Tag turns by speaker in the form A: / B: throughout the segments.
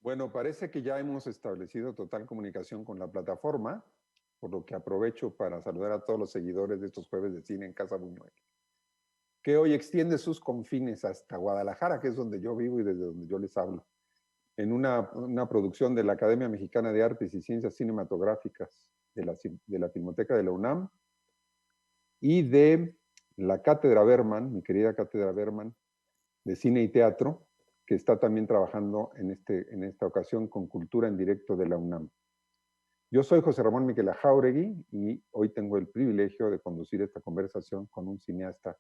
A: Bueno, parece que ya hemos establecido total comunicación con la plataforma, por lo que aprovecho para saludar a todos los seguidores de estos jueves de cine en Casa Buñuel, que hoy extiende sus confines hasta Guadalajara, que es donde yo vivo y desde donde yo les hablo, en una producción de la Academia Mexicana de Artes y Ciencias Cinematográficas de la Filmoteca de la UNAM y de la Cátedra Berman, mi querida Cátedra Berman, de Cine y Teatro, que está también trabajando en esta ocasión con Cultura en Directo de la UNAM. Yo soy José Ramón Miquel Jáuregui y hoy tengo el privilegio de conducir esta conversación con un cineasta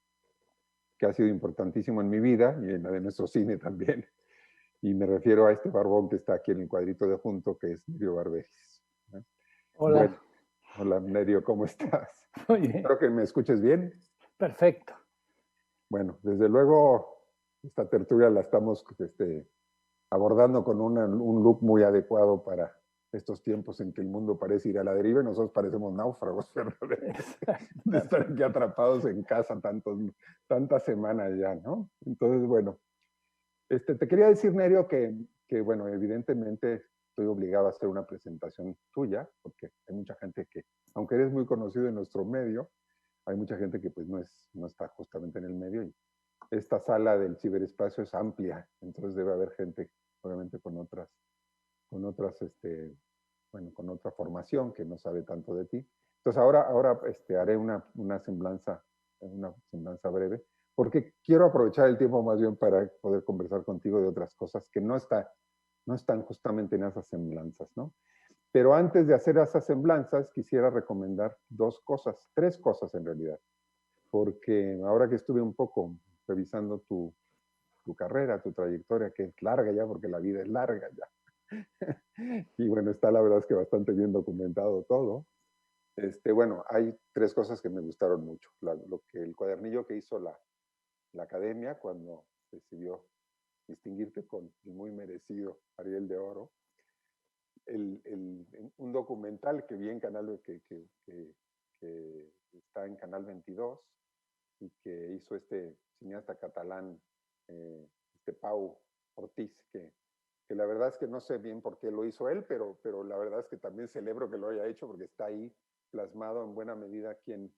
A: que ha sido importantísimo en mi vida y en la de nuestro cine también. Y me refiero a este barbón que está aquí en el cuadrito de junto, que es Nerio Barberis. Bueno,
B: Hola,
A: hola Nerio, ¿cómo estás?
B: muy bien,
A: Espero que me escuches bien.
B: perfecto.
A: Bueno, desde luego esta tertulia la estamos abordando con un look muy adecuado para estos tiempos en que el mundo parece ir a la deriva y nosotros parecemos náufragos verdaderamente de estar aquí atrapados en casa tantas semanas ya, ¿no? Entonces, bueno, te quería decir, Nerio, que, bueno, evidentemente estoy obligado a hacer una presentación tuya, porque hay mucha gente que, aunque eres muy conocido en nuestro medio, hay mucha gente que pues no está justamente en el medio y esta sala del ciberespacio es amplia, entonces debe haber gente, obviamente, con otra formación que no sabe tanto de ti. Entonces ahora haré una semblanza breve, porque quiero aprovechar el tiempo más bien para poder conversar contigo de otras cosas que no están justamente en esas semblanzas, ¿no? Pero antes de hacer esas semblanzas, quisiera recomendar tres cosas en realidad, porque ahora que estuve un poco revisando tu carrera, tu trayectoria, que es larga ya, porque la vida es larga ya. Y bueno, está la verdad es que bastante bien documentado todo. Bueno, hay tres cosas que me gustaron mucho. El cuadernillo que hizo la academia cuando decidió distinguirte con el muy merecido Ariel de Oro. Un documental que vi en Canal, que está en Canal 22 y que hizo este cineasta catalán, Pau Ortiz, que la verdad es que no sé bien por qué lo hizo él, pero la verdad es que también celebro que lo haya hecho porque está ahí plasmado en buena medida quién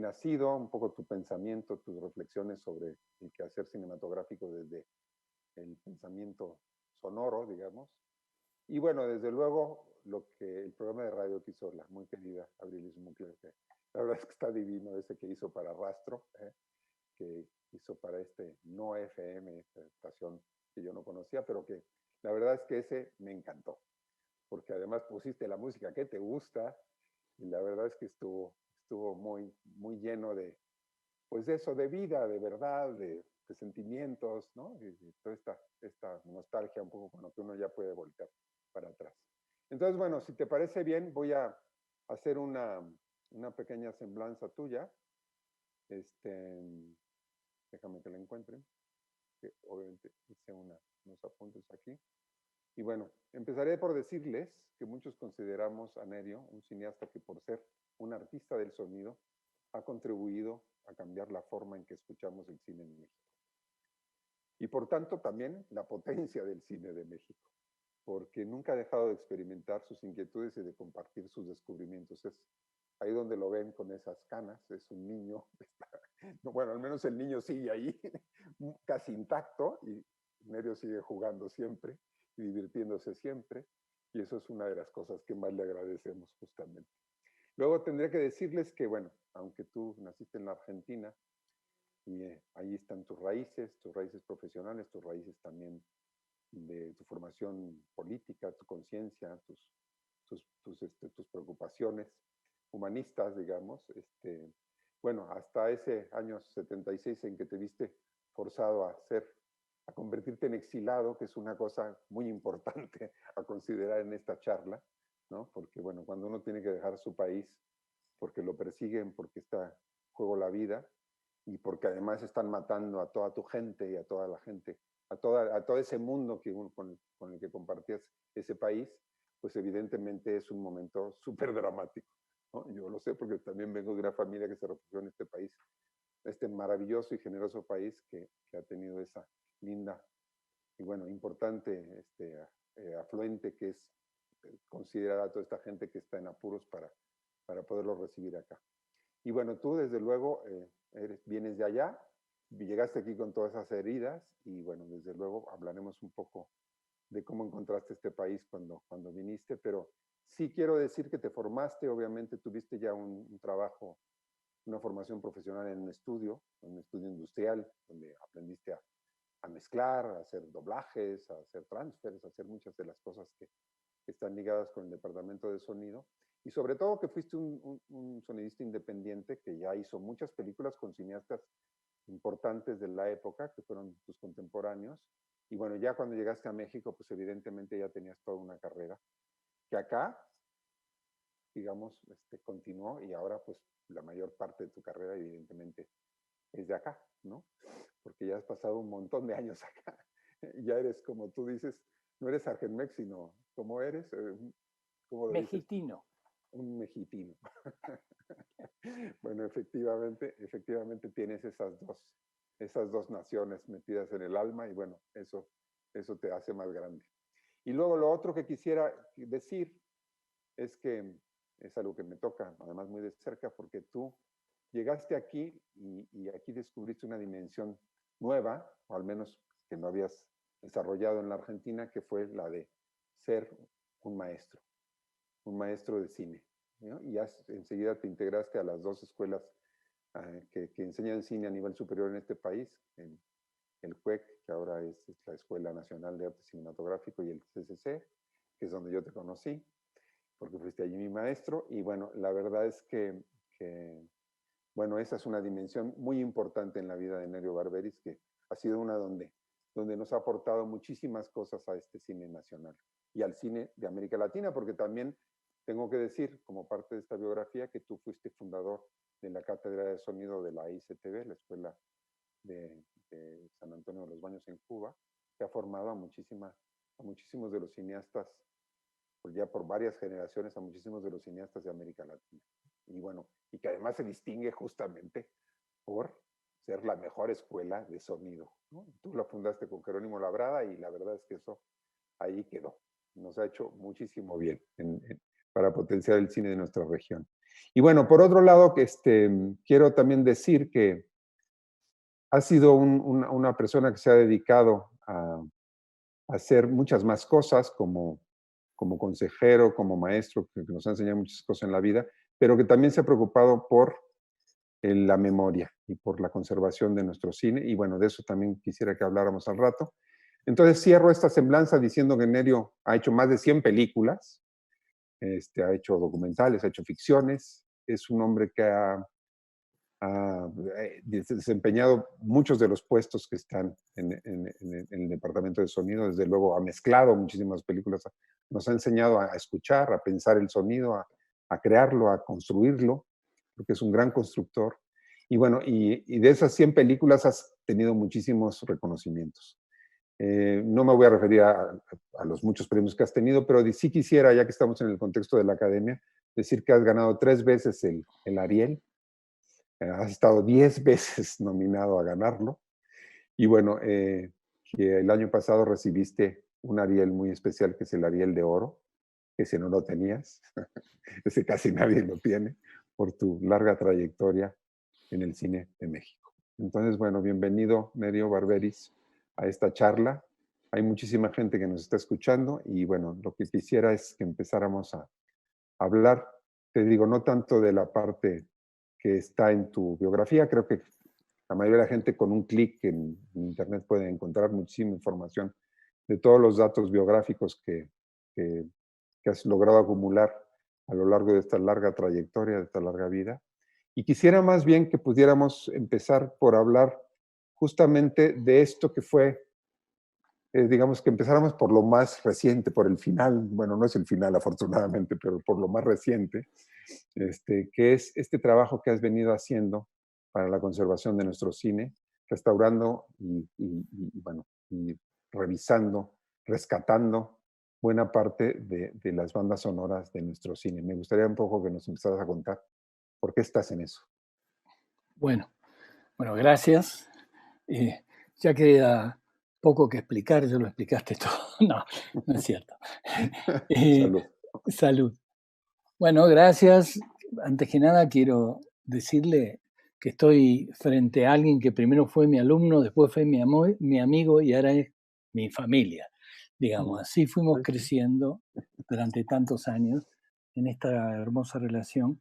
A: ha sido, un poco tu pensamiento, tus reflexiones sobre el quehacer cinematográfico desde el pensamiento sonoro, digamos. Y bueno, desde luego, el programa de radio que hizo la muy querida Abril Smuckler, que la verdad es que está divino ese que hizo para Rastro, que hizo para No FM, esta estación que yo no conocía, pero que la verdad es que ese me encantó, porque además pusiste la música que te gusta y la verdad es que estuvo muy lleno pues de eso, de vida, de verdad, de sentimientos, ¿no? Y toda esta nostalgia un poco con lo que uno ya puede voltear para atrás. Entonces, bueno, si te parece bien, voy a hacer una pequeña semblanza tuya. Este, Déjame que la encuentre, que obviamente hice unos apuntes aquí. Y bueno, empezaré por decirles que muchos consideramos a Nerio un cineasta que por ser un artista del sonido ha contribuido a cambiar la forma en que escuchamos el cine en México. Y por tanto también la potencia del cine de México, porque nunca ha dejado de experimentar sus inquietudes y de compartir sus descubrimientos. Es ahí donde lo ven con esas canas, es un niño, bueno, al menos el niño sigue ahí, casi intacto, y Nerio sigue jugando siempre y divirtiéndose siempre, y eso es una de las cosas que más le agradecemos justamente. Luego tendría que decirles que, bueno, aunque tú naciste en la Argentina, y ahí están tus raíces profesionales, tus raíces también de tu formación política, tu conciencia, tus preocupaciones humanistas, digamos. Bueno, hasta ese año 76 en que te viste forzado a convertirte en exilado, que es una cosa muy importante a considerar en esta charla, ¿no? Porque, bueno, cuando uno tiene que dejar su país porque lo persiguen, porque está en juego la vida, y porque además están matando a toda tu gente y a toda la gente, a todo ese mundo con el que compartías ese país, pues evidentemente es un momento súper dramático, ¿no? Yo lo sé porque también vengo de una familia que se refugió en este país, este maravilloso y generoso país que ha tenido esa linda y bueno, importante afluente que es considerada toda esta gente que está en apuros para poderlos recibir acá. Y bueno, tú desde luego vienes de allá, llegaste aquí con todas esas heridas y bueno, desde luego hablaremos un poco de cómo encontraste este país cuando viniste, pero sí quiero decir que te formaste, obviamente tuviste ya un trabajo, una formación profesional en un estudio industrial, donde aprendiste a mezclar, a hacer doblajes, a hacer transfers, a hacer muchas de las cosas que están ligadas con el departamento de sonido. Y sobre todo que fuiste un sonidista independiente que ya hizo muchas películas con cineastas importantes de la época, que fueron tus contemporáneos. Y bueno, ya cuando llegaste a México, pues evidentemente ya tenías toda una carrera que acá, digamos, continuó y ahora pues la mayor parte de tu carrera evidentemente es de acá, ¿no? Porque ya has pasado un montón de años acá. Ya eres, como tú dices, no eres argenmex, sino, ¿cómo eres? ¿Cómo lo dices?
B: Mexitino.
A: Un mexitino. Bueno, efectivamente tienes esas dos naciones metidas en el alma y bueno, eso te hace más grande. Y luego lo otro que quisiera decir es que es algo que me toca, además muy de cerca, porque tú llegaste aquí y aquí descubriste una dimensión nueva, o al menos que no habías desarrollado en la Argentina, que fue la de ser un maestro de cine, ¿no? Y enseguida te integraste a las dos escuelas que enseñan cine a nivel superior en este país, en el CUEC, que ahora es la Escuela Nacional de Arte Cinematográfico, y el CCC, que es donde yo te conocí, porque fuiste allí mi maestro. Y bueno, la verdad es que bueno, esa es una dimensión muy importante en la vida de Nerio Barberis, que ha sido una donde nos ha aportado muchísimas cosas a este cine nacional y al cine de América Latina, porque también tengo que decir, como parte de esta biografía, que tú fuiste fundador de la Cátedra de Sonido de la ICTV, la Escuela de San Antonio de los Baños en Cuba, que ha formado a muchísimos de los cineastas, pues ya por varias generaciones, a muchísimos de los cineastas de América Latina. Y bueno, y que además se distingue justamente por ser la mejor escuela de sonido, ¿no? Tú la fundaste con Jerónimo Labrada y la verdad es que eso ahí quedó. Nos ha hecho muchísimo bien para potenciar el cine de nuestra región. Y bueno, por otro lado, quiero también decir que has sido una persona que se ha dedicado a hacer muchas más cosas como consejero, como maestro, que nos ha enseñado muchas cosas en la vida, pero que también se ha preocupado por la memoria y por la conservación de nuestro cine. Y bueno, de eso también quisiera que habláramos al rato. Entonces cierro esta semblanza diciendo que Nerio ha hecho más de 100 películas, ha hecho documentales, ha hecho ficciones, es un hombre que ha desempeñado muchos de los puestos que están en el departamento de sonido. Desde luego ha mezclado muchísimas películas, nos ha enseñado a escuchar, a pensar el sonido, a crearlo, a construirlo, porque es un gran constructor. Y bueno, y de esas 100 películas has tenido muchísimos reconocimientos. No me voy a referir a los muchos premios que has tenido, pero sí quisiera, ya que estamos en el contexto de la academia, decir que has ganado 3 veces el Ariel. Has estado 10 veces nominado a ganarlo. Y bueno, que el año pasado recibiste un Ariel muy especial, que es el Ariel de Oro, que ese no lo tenías, ese casi nadie lo tiene, por tu larga trayectoria en el cine de México. Entonces, bueno, bienvenido, Nerio Barberis, a esta charla. Hay muchísima gente que nos está escuchando y bueno, lo que quisiera es que empezáramos a hablar, te digo, no tanto de la parte que está en tu biografía. Creo que la mayoría de la gente con un clic en internet puede encontrar muchísima información de todos los datos biográficos que has logrado acumular a lo largo de esta larga trayectoria, de esta larga vida. Y quisiera más bien que pudiéramos empezar por hablar justamente de esto que fue, digamos que empezáramos por lo más reciente, por el final. Bueno, no es el final afortunadamente, pero por lo más reciente, que es este trabajo que has venido haciendo para la conservación de nuestro cine, restaurando bueno, y revisando, rescatando buena parte de las bandas sonoras de nuestro cine. Me gustaría un poco que nos empezaras a contar por qué estás en eso.
B: Bueno, gracias. Ya que poco que explicar, ya lo explicaste todo. No, no es cierto. Eh,
A: Salud.
B: salud. Bueno, gracias. Antes que nada quiero decirle que estoy frente a alguien que primero fue mi alumno, después fue mi amigo y ahora es mi familia. Digamos, así fuimos
A: Ay, sí.
B: creciendo durante tantos años en esta hermosa relación.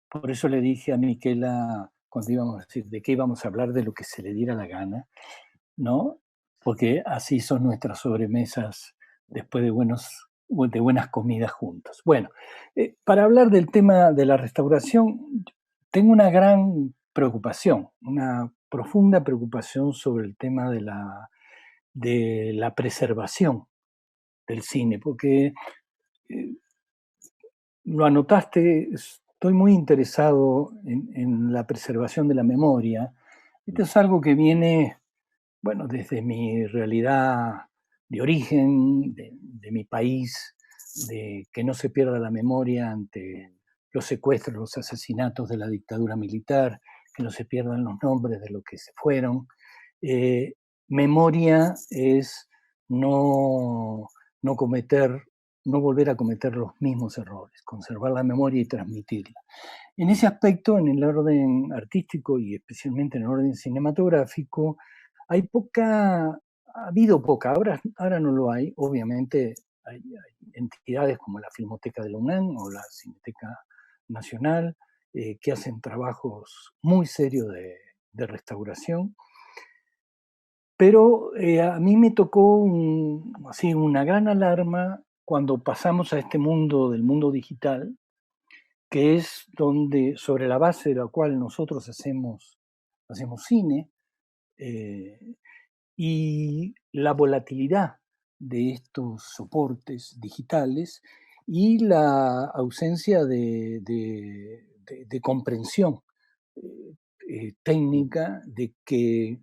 B: Por eso le dije a Miquela, cuando íbamos a decir de qué íbamos a hablar, de lo que se le diera la gana, ¿no? Porque así son nuestras sobremesas después de buenas comidas juntos. Bueno, para hablar del tema de la restauración, tengo una gran preocupación, una profunda preocupación sobre el tema de la preservación del cine, porque eh, lo anotaste, estoy muy interesado en la preservación de la memoria. Esto es algo que viene, bueno, desde mi realidad de origen, de mi país, de que no se pierda la memoria ante los secuestros, los asesinatos de la dictadura militar, que no se pierdan los nombres de los que se fueron. Eh, Memoria es no, no cometer, no volver a cometer los mismos errores, conservar la memoria y transmitirla. En ese aspecto, en el orden artístico y especialmente en el orden cinematográfico, hay poca, ha habido poca, ahora no lo hay, obviamente hay entidades como la Filmoteca de la UNAM o la Cineteca Nacional que hacen trabajos muy serios de restauración, pero a mí me tocó así, una gran alarma cuando pasamos a este mundo del mundo digital, que es donde, sobre la base de la cual nosotros hacemos cine, eh, y la volatilidad de estos soportes digitales y la ausencia de comprensión técnica de que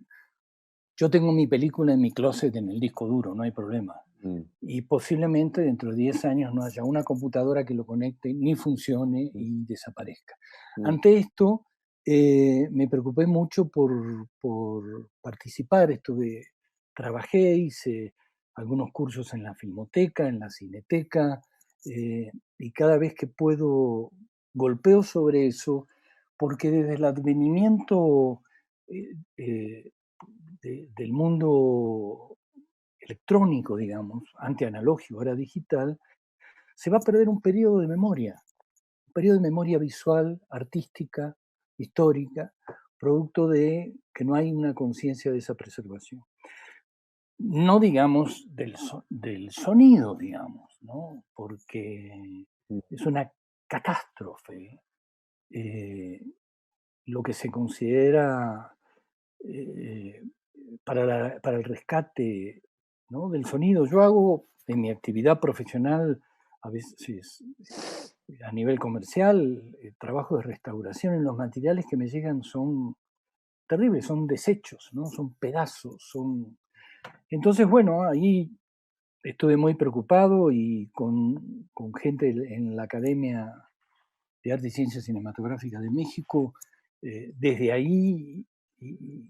B: yo tengo mi película en mi closet en el disco duro, no hay problema.
A: Mm,
B: Y posiblemente dentro de 10 años no haya una computadora que lo conecte, ni funcione
A: mm,
B: y desaparezca.
A: mm,
B: Ante esto, me preocupé mucho por participar. Trabajé, hice algunos cursos en la Filmoteca, en la Cineteca, y cada vez que puedo golpeo sobre eso, porque desde el advenimiento eh, eh, del mundo electrónico, digamos, antianalógico, ahora digital, se va a perder un periodo de memoria visual, artística, histórica, producto de que no hay una conciencia de esa preservación. No digamos del sonido, digamos, ¿no? Porque
A: mm,
B: es una catástrofe eh, lo que se considera eh, para el rescate, ¿no?, del sonido. Yo hago en mi actividad profesional, a veces a nivel comercial, trabajo de restauración, en los materiales que me llegan son terribles, son desechos, ¿no? Son pedazos, son... Entonces, bueno, ahí estuve muy preocupado y con gente en la Academia de Arte y Ciencias Cinematográficas de México, desde ahí y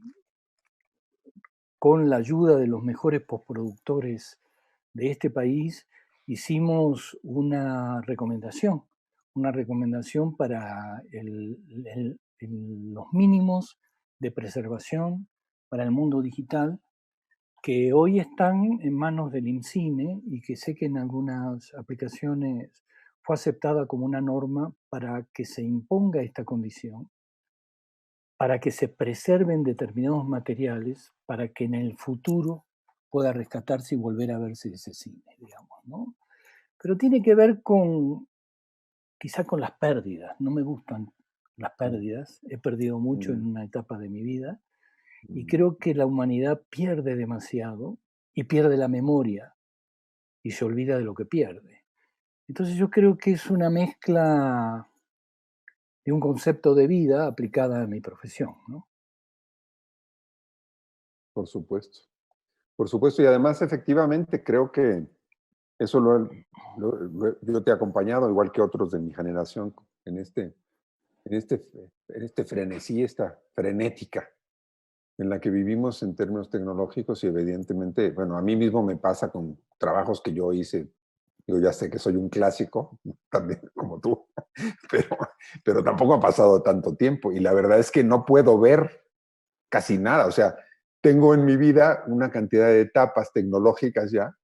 B: con la ayuda de los mejores postproductores de este país, hicimos una recomendación para los mínimos de preservación para el mundo digital, que hoy están en manos del INCINE y que sé que en algunas aplicaciones fue aceptada como una norma para que se imponga esta condición, para que se preserven determinados materiales, para que en el futuro pueda rescatarse y volver a verse ese cine, digamos, ¿no? Pero tiene que ver quizá con las pérdidas. No me gustan las
A: mm,
B: pérdidas. He perdido mucho
A: mm,
B: en una etapa de mi vida y
A: mm.
B: creo que la humanidad pierde demasiado y pierde la memoria y se olvida de lo que pierde. Entonces yo creo que es una mezcla de un concepto de vida aplicada a mi profesión, ¿no?
A: Por supuesto. Por supuesto, y además efectivamente creo que eso yo te he acompañado, igual que otros de mi generación, en este frenesí, esta frenética en la que vivimos en términos tecnológicos y evidentemente, bueno, a mí mismo me pasa con trabajos que yo hice. Yo ya sé que soy un clásico, también como tú, pero, pero tampoco ha pasado tanto tiempo y la verdad es que no puedo ver casi nada. O sea, tengo en mi vida una cantidad de etapas tecnológicas ya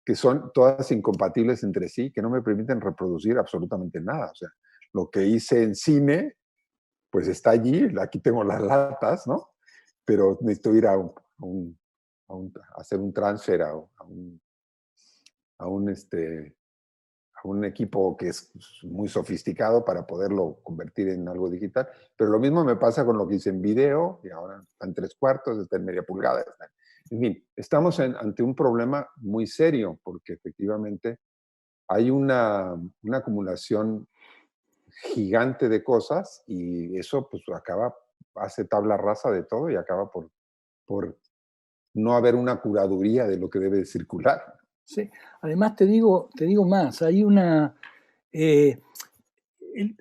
A: que son todas incompatibles entre sí, que no me permiten reproducir absolutamente nada. O sea, lo que hice en cine, pues está allí, aquí tengo las latas, ¿no? Pero necesito ir a hacer un transfer a un, este, a un equipo que es muy sofisticado para poderlo convertir en algo digital. Pero lo mismo me pasa con lo que hice en video, y ahora está en 3/4, está en media pulgada. En fin, estamos ante un problema muy serio, porque efectivamente hay una acumulación gigante de cosas y eso pues hace tabla rasa de todo y acaba por no haber una curaduría de lo que debe de circular.
B: Sí. Además, te digo más, eh, el-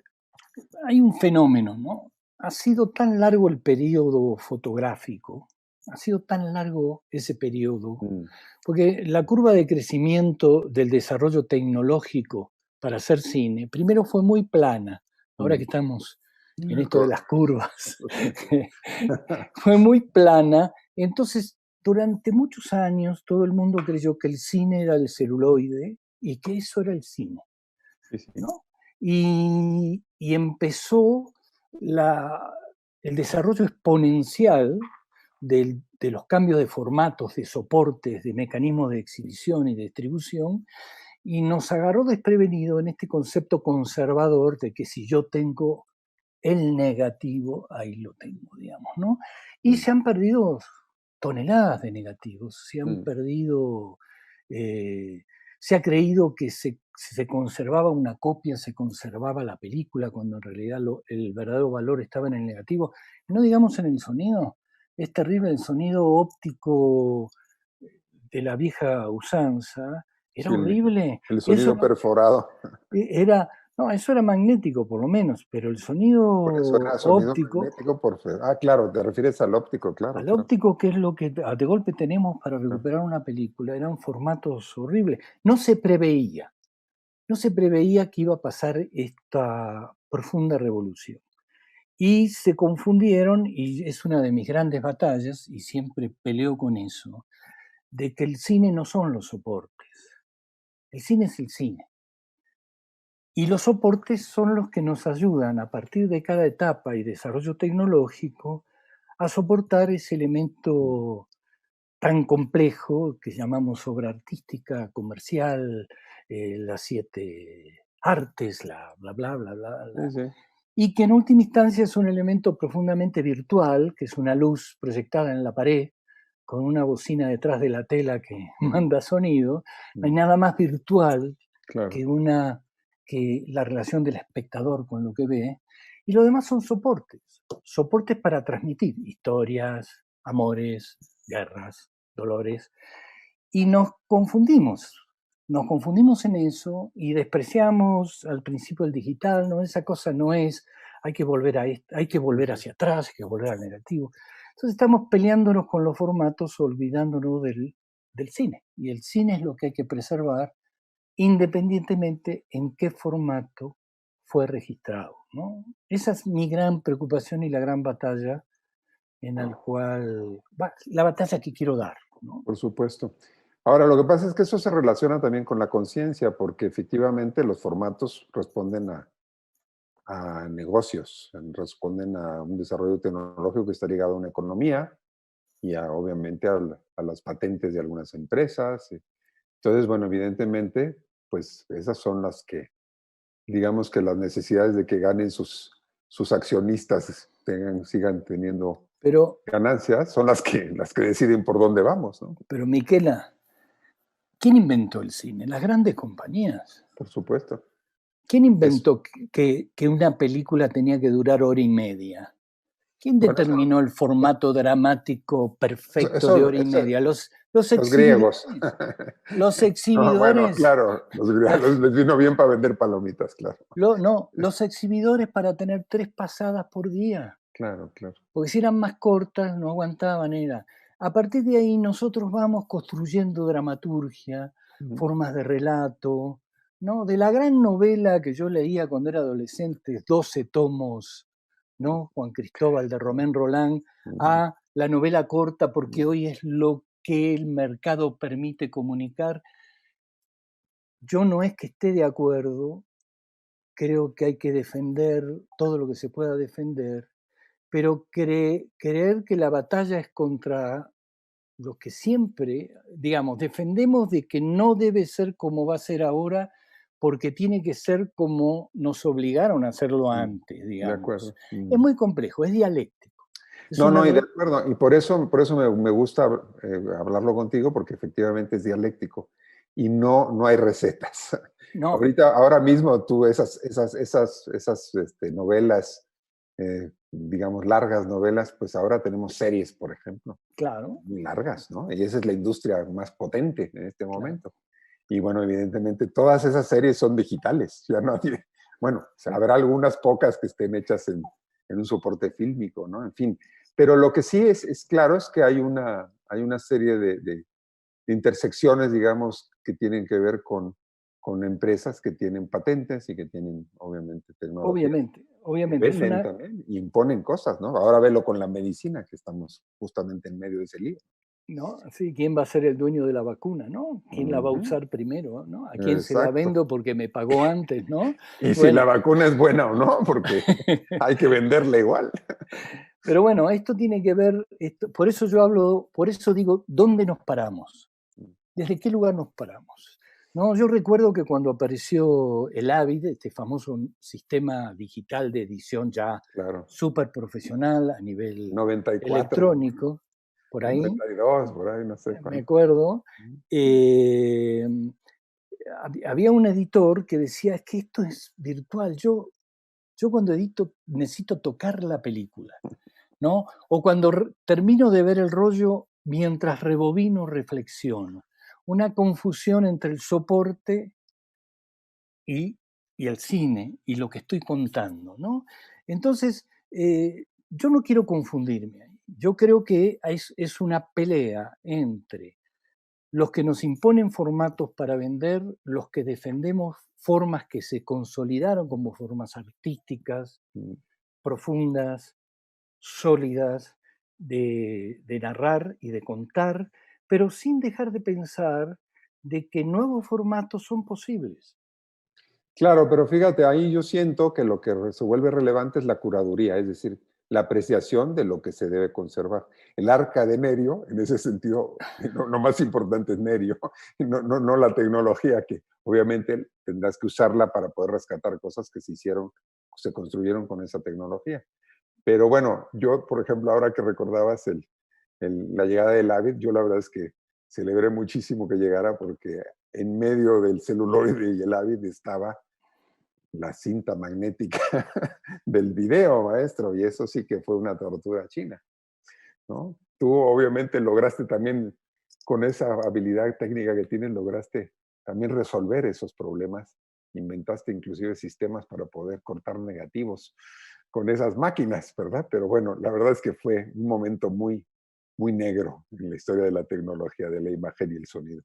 B: hay un fenómeno, ¿no? Ha sido tan largo el periodo fotográfico, ha sido tan largo ese periodo,
A: Mm,
B: porque la curva de crecimiento del desarrollo tecnológico para hacer cine, primero fue muy plana, ahora que
A: mm.
B: estamos en esto de
A: Co-
B: las curvas, fue muy plana, entonces durante muchos años todo el mundo creyó que el cine era el celuloide y que eso era el cine,
A: Sí, sí.
B: ¿no? Y empezó el desarrollo exponencial de los cambios de formatos, de soportes, de mecanismos de exhibición y de distribución, y nos agarró desprevenido en este concepto conservador de que si yo tengo el negativo, ahí lo tengo, digamos, ¿no? Y
A: Mm,
B: se han perdido toneladas de negativos, se han
A: mm.
B: perdido, se ha creído que si se conservaba una copia, se conservaba la película, cuando en realidad el verdadero valor estaba en el negativo. No digamos en el sonido, es terrible el sonido óptico de la vieja usanza, era
A: Sí,
B: horrible.
A: el
B: Eso
A: sonido perforado.
B: era, no, eso era magnético por lo menos, pero el sonido
A: Por eso era sonido
B: óptico,
A: magnético. Claro, te refieres al óptico, claro,
B: al
A: claro.
B: óptico, que es lo que de golpe tenemos para
A: Claro.
B: recuperar una película, eran formatos horribles. No se preveía que iba a pasar esta profunda revolución. Y se confundieron, y es una de mis grandes batallas, y siempre peleo con eso, de que el cine no son los soportes. El cine es el cine. Y los soportes son los que nos ayudan a partir de cada etapa y desarrollo tecnológico a soportar ese
A: Mm.
B: elemento tan complejo que llamamos obra artística, comercial, las 7 artes, la bla, bla, bla, bla,
A: Sí,
B: bla,
A: sí.
B: y que en última instancia es un elemento profundamente virtual, que es una luz proyectada en la pared con una bocina detrás de la tela que
A: Mm,
B: manda sonido. No hay
A: mm.
B: nada más virtual
A: Claro.
B: que que la relación del espectador con lo que ve, y lo demás son soportes para transmitir historias, amores, guerras, dolores, y nos confundimos en eso y despreciamos al principio el digital, no, esa cosa no es, hay que volver hay que
A: Sí,
B: volver
A: sí.
B: hacia atrás, hay que volver al negativo. Entonces estamos peleándonos con los formatos, olvidándonos del cine, y el cine es lo que hay que preservar independientemente en qué formato fue registrado, ¿no? Esa es mi gran preocupación y la gran batalla en la cual, la batalla que quiero dar, ¿no?
A: Por supuesto. Ahora, lo que pasa es que eso se relaciona también con la conciencia, porque efectivamente los formatos responden a negocios, responden a un desarrollo tecnológico que está ligado a una economía y obviamente a las patentes de algunas empresas. Entonces, bueno, evidentemente, pues esas son las que, digamos que las necesidades de que ganen sus accionistas sigan teniendo
B: Pero,
A: ganancias, son las que deciden por dónde vamos, ¿no?
B: pero Miquela, ¿quién inventó el cine? Las grandes compañías.
A: Por supuesto.
B: ¿Quién
A: Es,
B: inventó que una película tenía que durar hora y media? ¿Quién
A: bueno,
B: determinó el formato dramático perfecto de
A: eso,
B: hora y media? Los
A: los griegos.
B: exhibidores. Los
A: No, bueno,
B: exhibidores,
A: claro, los griegos les vino bien para vender palomitas, claro.
B: no, los exhibidores para tener 3 pasadas por día.
A: Claro, claro.
B: Porque si eran más cortas, no aguantaban, era. A partir de ahí nosotros vamos construyendo dramaturgia,
A: Ujú.
B: formas de relato, ¿no? De la gran novela que yo leía cuando era adolescente, 12 tomos, ¿no? Juan Cristóbal de Romén Roland,
A: Ujú.
B: a la novela corta, porque hoy es lo que el mercado permite comunicar. Yo no es que esté de acuerdo, creo que hay que defender todo lo que se pueda defender, pero creer que la batalla es contra los que siempre, digamos, defendemos de que no debe ser como va a ser ahora, porque tiene que ser como nos obligaron a hacerlo
A: Mm.
B: antes,
A: De
B: digamos.
A: acuerdo.
B: Es
A: Mm.
B: muy complejo, es dialéctico. Es
A: No,
B: una
A: no, y de
B: re-
A: acuerdo. Y por eso me gusta hablarlo contigo, porque efectivamente es dialéctico y no hay recetas.
B: no,
A: Ahora mismo tú esas novelas, digamos, largas novelas, pues ahora tenemos series, por ejemplo,
B: claro,
A: muy largas, ¿no? Y esa es la industria más potente en este
B: claro,
A: momento. Y bueno, evidentemente todas esas series son digitales. Ya no tiene, bueno,
B: claro.
A: habrá algunas pocas que estén hechas en un soporte fílmico, ¿no? En fin. Pero lo que sí es claro es que hay una serie de intersecciones, digamos, que tienen que ver con empresas que tienen patentes y que tienen, obviamente, tecnologías
B: Obviamente,
A: que
B: obviamente, es
A: venden
B: una,
A: también y imponen cosas, ¿no? Ahora velo con la medicina, que estamos justamente en medio de ese lío.
B: ¿no? Sí, ¿quién va a ser el dueño de la vacuna, no? ¿Quién la va a
A: Ujú.
B: usar primero, no? ¿A quién se la
A: Exacto.
B: vendo porque me pagó antes, no?
A: Y si la
B: Bueno,
A: vacuna es buena o no, porque hay que venderla igual.
B: pero bueno, esto tiene que ver, por eso yo hablo, por eso digo, ¿dónde nos paramos? ¿Desde qué lugar nos paramos? No, yo recuerdo que cuando apareció el Avid, este famoso sistema digital de edición ya
A: Claro.
B: súper profesional a nivel
A: 94,
B: electrónico, por ahí,
A: 92, por ahí, no sé
B: me
A: cuánto.
B: acuerdo, eh, había un editor que decía, es que esto es virtual, yo cuando edito necesito tocar la película, ¿no? O cuando termino de ver el rollo, mientras rebobino, reflexiono. Una confusión entre el soporte y, y el cine y lo que estoy contando, ¿no? Entonces, yo no quiero confundirme ahí. Yo creo que es una pelea entre los que nos imponen formatos para vender, los que defendemos formas que se consolidaron como formas artísticas,
A: Mm.
B: profundas, sólidas, de narrar y de contar, pero sin dejar de pensar de que nuevos formatos son posibles.
A: Claro, pero fíjate, ahí yo siento que lo que se vuelve relevante es la curaduría, es decir, la apreciación de lo que se debe conservar. El arca de Nerio, en ese sentido, lo más importante es Nerio, no la tecnología, que obviamente tendrás que usarla para poder rescatar cosas que se hicieron, se construyeron con esa tecnología. Pero bueno, yo, por ejemplo, ahora que recordabas la llegada del Avid, yo la verdad es que celebré muchísimo que llegara porque en medio del celuloide y el Avid estaba la cinta magnética del video, maestro, y eso sí que fue una tortura china, ¿no? Tú obviamente lograste también, con esa habilidad técnica que tienes, lograste también resolver esos problemas, inventaste inclusive sistemas para poder cortar negativos con esas máquinas, ¿verdad? Pero bueno, la verdad es que fue un momento muy, muy negro en la historia de la tecnología, de la imagen y el sonido.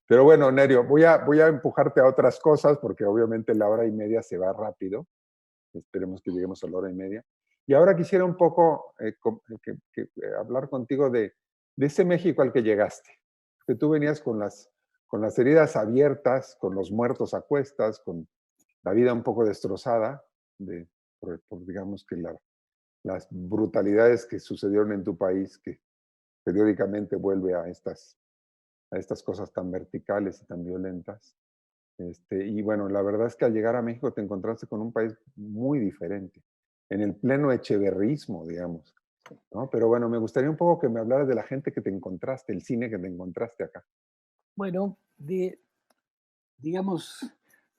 A: Pero bueno, Nerio, voy a empujarte a otras cosas porque obviamente la hora y media se va rápido. Esperemos que lleguemos a la hora y media. Y ahora quisiera un poco hablar contigo de ese México al que llegaste. Que tú venías con las heridas abiertas, con los muertos a cuestas, con la vida un poco destrozada, digamos que las brutalidades que sucedieron en tu país, que periódicamente vuelve a estas cosas tan verticales y tan violentas. Y bueno, la verdad es que al llegar a México te encontraste con un país muy diferente, en el pleno echeverrismo, digamos, ¿no? Pero bueno, me gustaría un poco que me hablaras de la gente que te encontraste, el cine que te encontraste acá.
B: Bueno, digamos,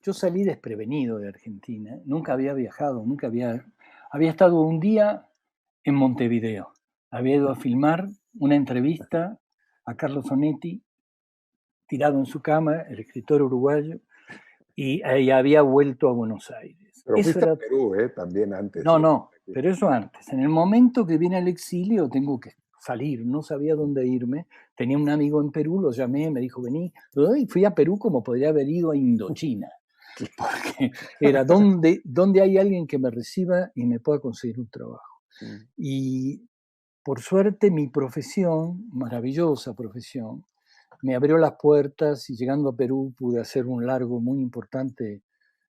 B: yo salí desprevenido de Argentina, nunca había viajado, había estado un día en Montevideo, había ido a filmar una entrevista a Carlos Onetti, tirado en su cama, el escritor uruguayo, y había vuelto a Buenos Aires.
A: Pero
B: Eso
A: fuiste a
B: era,
A: Perú, también antes.
B: no, no, pero eso antes. En el momento que viene al exilio tengo que salir, no sabía dónde irme. Tenía un amigo en Perú, lo llamé, me dijo, vení. Y fui a Perú como podría haber ido a Indochina, porque era donde hay alguien que me reciba y me pueda conseguir un trabajo. Y por suerte mi profesión, maravillosa profesión, me abrió las puertas y llegando a Perú pude hacer un largo muy importante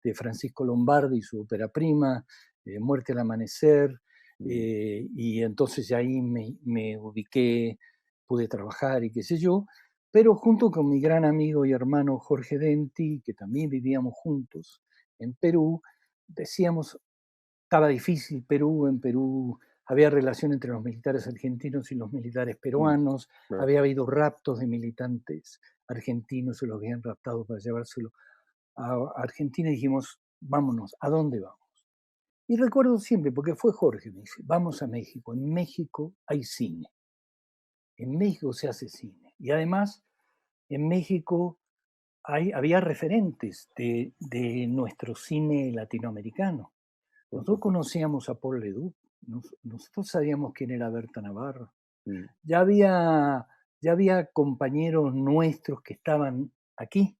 B: de Francisco Lombardi y su ópera prima, Muerte al Amanecer, y entonces ahí me ubiqué, pude trabajar y qué sé yo, pero junto con mi gran amigo y hermano Jorge Denti, que también vivíamos juntos en Perú, decíamos, estaba difícil Perú, en Perú había relación entre los militares argentinos y los militares peruanos, había habido raptos de militantes argentinos, se los habían raptado para llevárselo a Argentina y dijimos, vámonos, ¿a dónde vamos? Y recuerdo siempre, porque fue Jorge, me dice, vamos a México, en México hay cine, en México se hace cine. Y además, en México había referentes de nuestro cine latinoamericano. Nosotros conocíamos a Paul Leduc, nosotros sabíamos quién era Berta Navarro. Ya había compañeros nuestros que estaban aquí,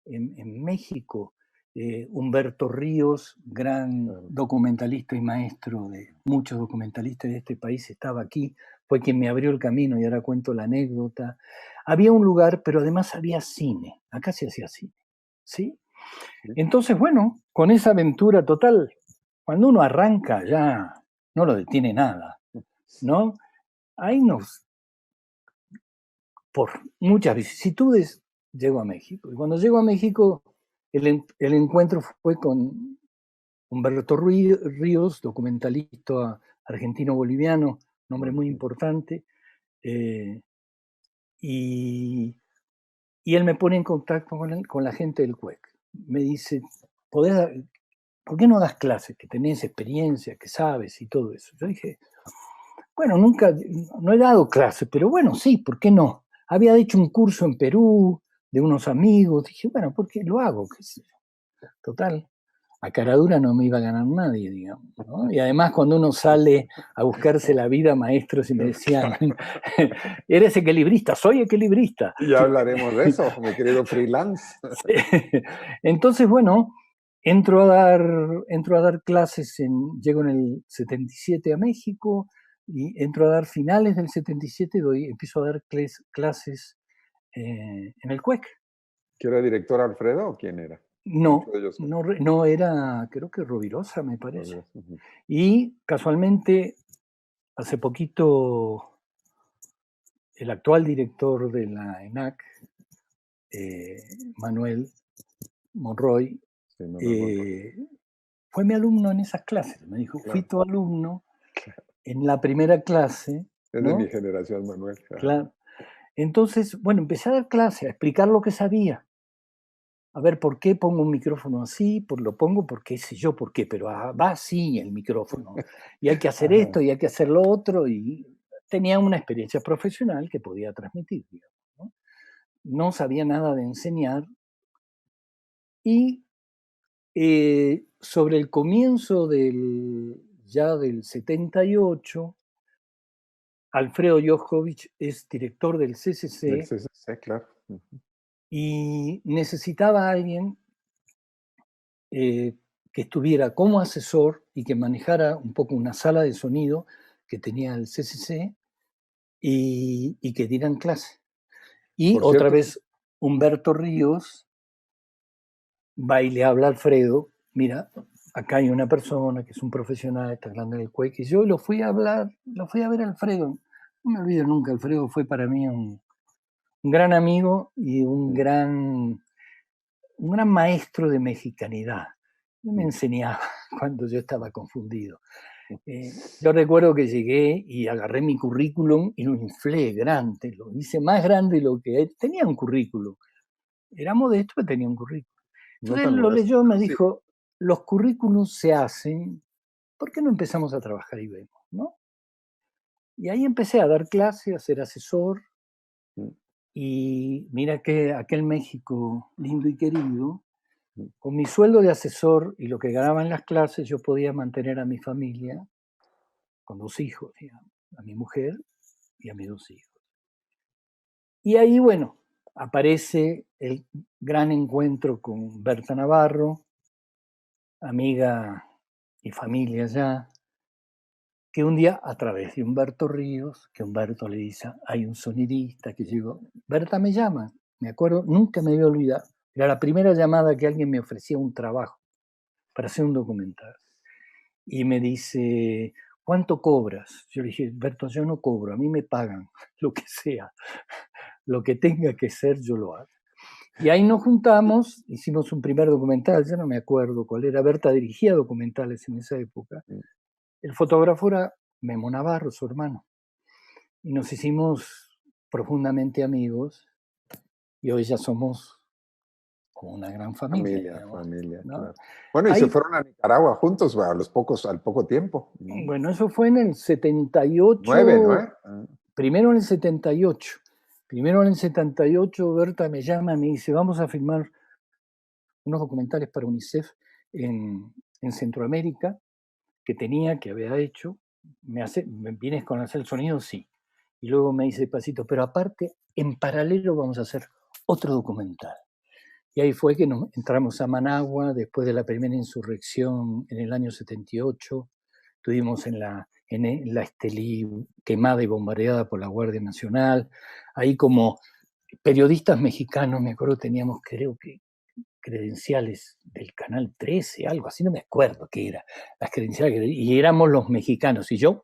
B: en México. Humberto Ríos, gran documentalista y maestro de muchos documentalistas de este país, estaba aquí, fue quien me abrió el camino y ahora cuento la anécdota. Había un lugar, pero además había cine, acá se hacía cine, ¿sí? Entonces, bueno, con esa aventura total, cuando uno arranca ya no lo detiene nada, ¿no? Ahí por muchas vicisitudes, llego a México. Y cuando llego a México, el encuentro fue con Humberto Ríos, documentalista argentino-boliviano, un hombre muy importante, y él me pone en contacto con la gente del CUEC. Me dice, ¿por qué no das clases? Que tenés experiencia, que sabes y todo eso. Yo dije, bueno, nunca, no he dado clases, pero bueno, sí, ¿por qué no? Había hecho un curso en Perú de unos amigos. Dije, bueno, ¿por qué lo hago? Total, a cara dura no me iba a ganar nadie, digamos, ¿no? Y además cuando uno sale a buscarse la vida, maestros, y me decían, eres equilibrista, soy equilibrista.
A: Ya hablaremos de eso, mi querido freelance.
B: Sí. Entonces, bueno, entro a dar clases, llego en el 77 a México, y entro a dar finales del 77, empiezo a dar clases en el CUEC.
A: ¿Quién era director, Alfredo, o quién era?
B: No era, creo que Rovirosa, me parece. Y casualmente, hace poquito, el actual director de la ENAC, Manuel Monroy, fue mi alumno en esas clases. Me dijo, fui tu alumno en la primera clase.
A: Es de mi generación, Manuel.
B: Claro. Entonces, bueno, empecé a dar clase, a explicar lo que sabía. A ver, ¿por qué pongo un micrófono así? Lo pongo porque sé yo por qué, pero va así el micrófono. Y hay que hacer esto y hay que hacer lo otro. Y tenía una experiencia profesional que podía transmitir, digamos, no sabía nada de enseñar. Y sobre el comienzo ya del 78, Alfredo Joscovich es director del CCC.
A: Del CCC, claro.
B: Y necesitaba a alguien que estuviera como asesor y que manejara un poco una sala de sonido que tenía el CCC y que dieran clase. Y otra vez Humberto Ríos va y le habla a Alfredo, mira, acá hay una persona que es un profesional, está hablando en el CUEC, y yo lo fui a ver a Alfredo. No me olvido nunca, Alfredo fue para mí un gran amigo y un gran maestro de mexicanidad. Me enseñaba cuando yo estaba confundido. Yo recuerdo que llegué y agarré mi currículum y lo inflé grande, lo hice más grande de lo que tenía un currículum. Era modesto, pero tenía un currículum. Entonces él lo leyó y me dijo, los currículums se hacen, ¿por qué no empezamos a trabajar y vemos? ¿No? Y ahí empecé a dar clases, a ser asesor, y mira que aquel México lindo y querido, con mi sueldo de asesor y lo que ganaba en las clases, yo podía mantener a mi familia con 2 hijos, digamos, a mi mujer y a mis 2 hijos. Y ahí, bueno, aparece el gran encuentro con Berta Navarro, amiga y familia ya, que un día, a través de Humberto Ríos, que Humberto le dice, hay un sonidista que llegó, Berta me llama, me acuerdo, nunca me voy a olvidar, era la primera llamada que alguien me ofrecía un trabajo para hacer un documental. Y me dice, ¿cuánto cobras? Yo le dije, Berto, yo no cobro, a mí me pagan, lo que sea, lo que tenga que ser, yo lo hago. Y ahí nos juntamos, hicimos un primer documental, ya no me acuerdo cuál era, Berta dirigía documentales en esa época. El fotógrafo era Memo Navarro, su hermano. Y nos hicimos profundamente amigos y hoy ya somos como una gran familia, digamos,
A: Familia,
B: ¿no?
A: claro. Bueno, y se
B: Ahí,
A: fueron a Nicaragua juntos al poco tiempo.
B: bueno, eso fue en el
A: 9, ¿no?
B: 78, primero en el 78. Primero en el 78, Berta me llama y me dice, vamos a filmar unos documentales para UNICEF en Centroamérica, que había hecho. ¿Me vienes con hacer el sonido? Sí. Y luego me dice despacito, pero aparte, en paralelo vamos a hacer otro documental. Y ahí fue que nos entramos a Managua después de la primera insurrección en el año 78. Estuvimos en la Estelí quemada y bombardeada por la Guardia Nacional. Ahí como periodistas mexicanos, me acuerdo, teníamos creo que credenciales del Canal 13, algo así, no me acuerdo qué era, las credenciales, y éramos los mexicanos, y yo.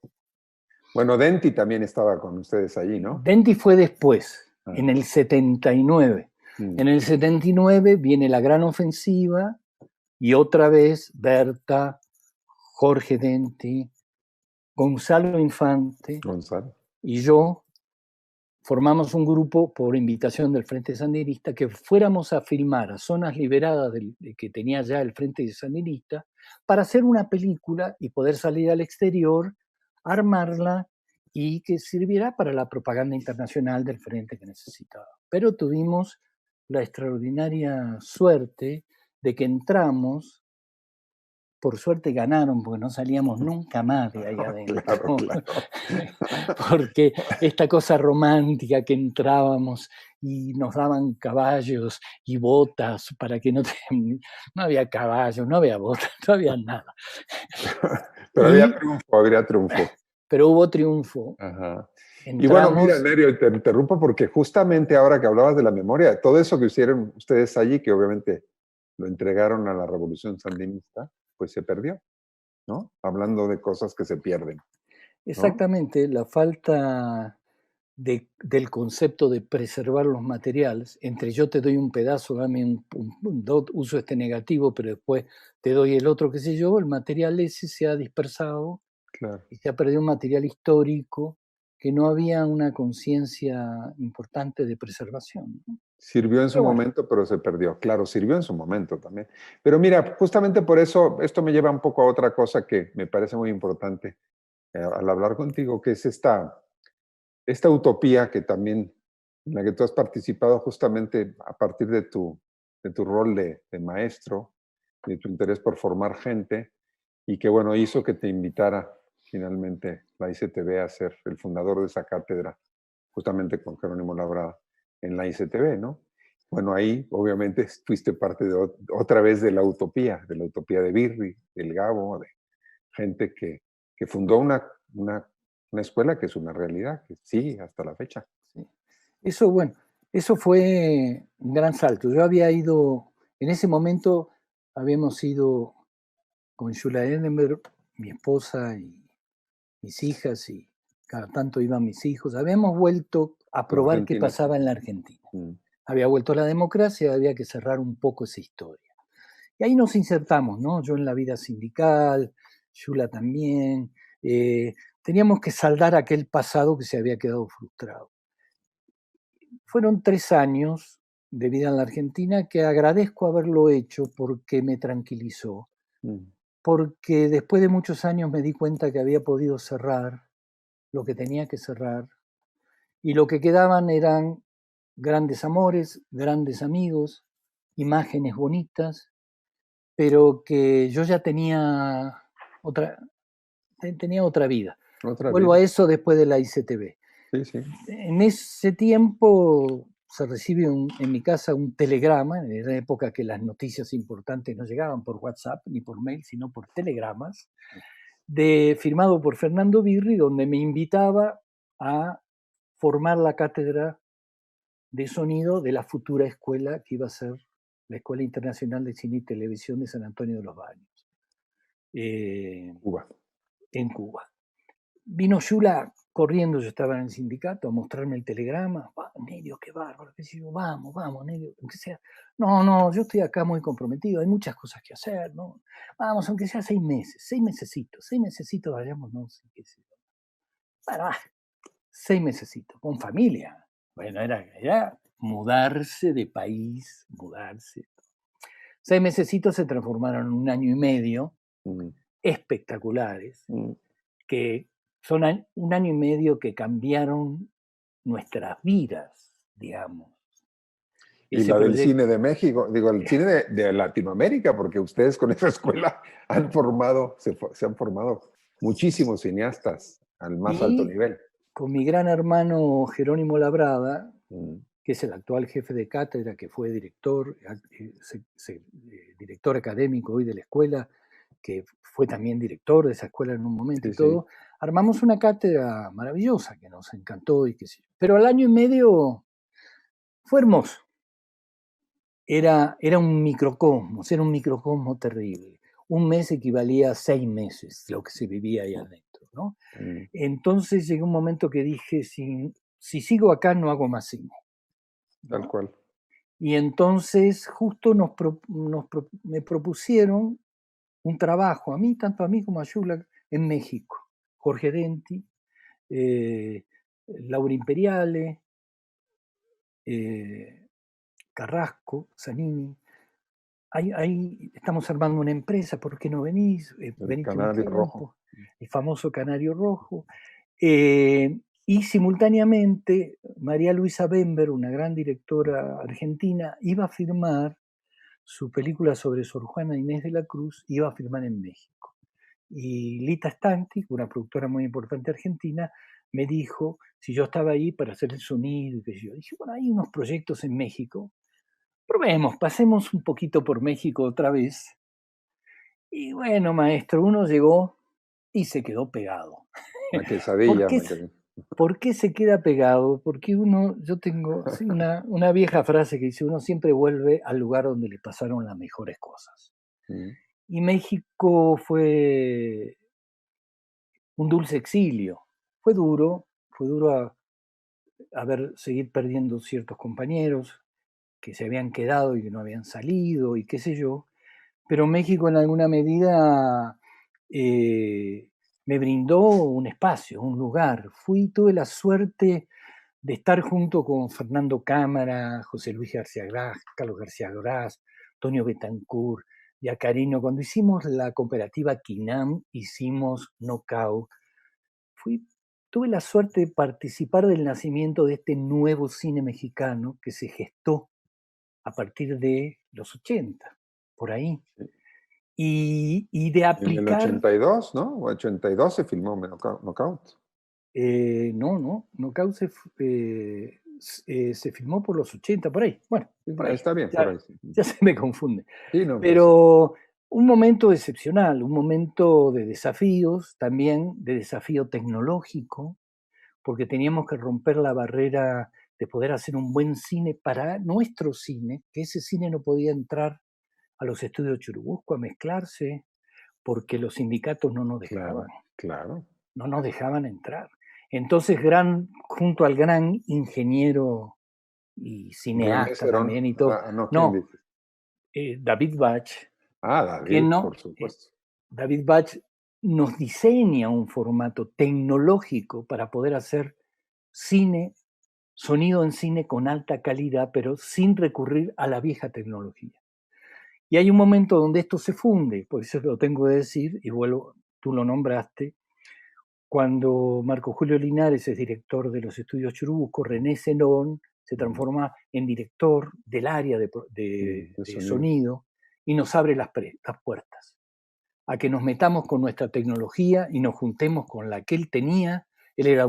A: Bueno, Denti también estaba con ustedes allí, ¿no?
B: Denti fue después, en el 79. En el 79 viene la gran ofensiva y otra vez Berta, Jorge Denti, Gonzalo Infante y yo formamos un grupo por invitación del Frente Sandinista que fuéramos a filmar a zonas liberadas que tenía ya el Frente Sandinista para hacer una película y poder salir al exterior, armarla y que sirviera para la propaganda internacional del Frente que necesitaba. Pero tuvimos la extraordinaria suerte de que entramos. Por suerte ganaron, porque no salíamos nunca más de ahí adentro.
A: Claro.
B: Porque esta cosa romántica que entrábamos y nos daban caballos y botas para que no había caballos, no había botas, no había nada.
A: Pero había triunfo.
B: Pero hubo triunfo.
A: Ajá.
B: Entramos,
A: y bueno, mira, Nerio, te interrumpo porque justamente ahora que hablabas de la memoria, todo eso que hicieron ustedes allí, que obviamente lo entregaron a la Revolución Sandinista, pues se perdió, ¿no? Hablando de cosas que se pierden. ¿no?
B: Exactamente, la falta del concepto de preservar los materiales, entre yo te doy un pedazo, dame uso este negativo, pero después te doy el otro, qué sé yo, el material ese se ha dispersado y se ha perdido un material histórico que no había una conciencia importante de preservación. ¿no?
A: Sirvió en su momento, pero se perdió. Claro, sirvió en su momento también. Pero mira, justamente por eso esto me lleva un poco a otra cosa que me parece muy importante al hablar contigo, que es esta utopía que también, en la que tú has participado justamente a partir de tu rol de maestro, de tu interés por formar gente, y que bueno, hizo que te invitara finalmente la ICTV a ser el fundador de esa cátedra, justamente con Jerónimo Labrada, en la ICTV, ¿no? Bueno, ahí obviamente fuiste parte de otra vez de la utopía de Birri, del Gabo, de gente que fundó una escuela que es una realidad, que sigue hasta la fecha.
B: Sí. Eso fue un gran salto. Yo había ido, en ese momento habíamos ido con Shula Enenberg, mi esposa y mis hijas, y cada tanto iban mis hijos. Habíamos vuelto a probar qué pasaba en la Argentina. Había vuelto la democracia, había que cerrar un poco esa historia. Y ahí nos insertamos, ¿no? Yo en la vida sindical, Shula también. Teníamos que saldar aquel pasado que se había quedado frustrado. Fueron 3 años de vida en la Argentina que agradezco haberlo hecho porque me tranquilizó. Porque después de muchos años me di cuenta que había podido cerrar lo que tenía que cerrar y lo que quedaban eran grandes amores, grandes amigos, imágenes bonitas, pero que yo ya tenía otra vida.
A: Otra
B: Vuelvo
A: vida.
B: a eso después de la ICTV.
A: Sí, sí.
B: En ese tiempo se recibe en mi casa un telegrama, en la época que las noticias importantes no llegaban por WhatsApp ni por mail, sino por telegramas, firmado por Fernando Birri, donde me invitaba a formar la cátedra de sonido de la futura escuela que iba a ser la Escuela Internacional de Cine y Televisión de San Antonio de los Baños,
A: Cuba.
B: en Cuba. Vino Yula corriendo, yo estaba en el sindicato, a mostrarme el telegrama. Nerio, qué bárbaro. Vamos, vamos, Nerio, aunque sea. No, yo estoy acá muy comprometido, hay muchas cosas que hacer, ¿no? Vamos, aunque sea 6 meses, 6 mesecitos, vayamos, no sé qué sé. Bueno, 6 mesecitos, con familia. Bueno, era mudarse de país, mudarse. 6 mesecitos se transformaron en 1 año y medio, espectaculares, que son 1 año y medio que cambiaron nuestras vidas, digamos.
A: Y
B: Ese
A: la del
B: proyecto,
A: cine de México, digo, el cine de Latinoamérica, porque ustedes con esa escuela se han formado muchísimos cineastas al más alto
B: y
A: nivel.
B: con mi gran hermano Jerónimo Labrada,
A: Mm.
B: que es el actual jefe de cátedra, que fue director, director académico hoy de la escuela, que fue también director de esa escuela en un momento y
A: Sí, sí.
B: todo, armamos una cátedra maravillosa que nos encantó y que sí. Pero al año y medio fue hermoso. Era un microcosmo terrible. Un mes equivalía a 6 meses lo que se vivía ahí adentro, ¿no? Entonces llegó un momento que dije, si sigo acá no hago más cine, ¿no?
A: Tal cual.
B: Y entonces justo me propusieron un trabajo, tanto a mí como a Yula, en México. Jorge Denti, Laura Imperiale, Carrasco, Zanini. Ahí estamos armando una empresa, ¿por qué no venís?
A: El
B: Venite un
A: Canario Rojo.
B: tiempo. El famoso Canario Rojo. Y simultáneamente, María Luisa Bember, una gran directora argentina, iba a filmar su película sobre Sor Juana Inés de la Cruz, iba a filmar en México. Y Lita Stanti, una productora muy importante argentina, me dijo si yo estaba ahí para hacer el sonido. Y que yo dije, bueno, hay unos proyectos en México. Probemos, pasemos un poquito por México otra vez. Y bueno, maestro, uno llegó y se quedó pegado.
A: La
B: ¿Por
A: quesadilla,
B: qué, ¿Por qué se queda pegado? Porque yo tengo una vieja frase que dice, uno siempre vuelve al lugar donde le pasaron las mejores cosas. Y México fue un dulce exilio. Fue duro seguir perdiendo ciertos compañeros que se habían quedado y que no habían salido y qué sé yo. Pero México en alguna medida me brindó un espacio, un lugar. Tuve la suerte de estar junto con Fernando Cámara, José Luis García Gras, Carlos García Gras, Antonio Betancourt, Yacarino. Cuando hicimos la cooperativa Quinam, hicimos Knockout. Tuve la suerte de participar del nacimiento de este nuevo cine mexicano que se gestó a partir de los 80, por ahí. Y de
A: En el
B: aplicar...
A: 82, ¿no? 82 se filmó Knockout.
B: No, Knockout se filmó por los 80, por ahí. Bueno, por ahí.
A: Está bien, por
B: Ya,
A: ahí.
B: ya se me confunde.
A: Sí, no, pues,
B: Pero un momento excepcional, un momento de desafíos, también de desafío tecnológico, porque teníamos que romper la barrera de poder hacer un buen cine para nuestro cine, que ese cine no podía entrar a los estudios Churubusco a mezclarse, porque los sindicatos no nos dejaban.
A: Claro.
B: No nos dejaban entrar. Entonces, junto al gran ingeniero y
A: René
B: cineasta
A: Cerón.
B: también y todo,
A: No, ¿quién
B: no,
A: dices?
B: David Bach,
A: David, por
B: eh,
A: supuesto.
B: David Bach nos diseña un formato tecnológico para poder hacer cine, sonido en cine con alta calidad, pero sin recurrir a la vieja tecnología. Y hay un momento donde esto se funde, por eso lo tengo que decir, y tú lo nombraste, cuando Marco Julio Linares es director de los estudios Churubusco, René Zenón se transforma en director del área de
A: De sonido.
B: sonido y nos abre las puertas. a que nos metamos con nuestra tecnología y nos juntemos con la que él tenía. Él era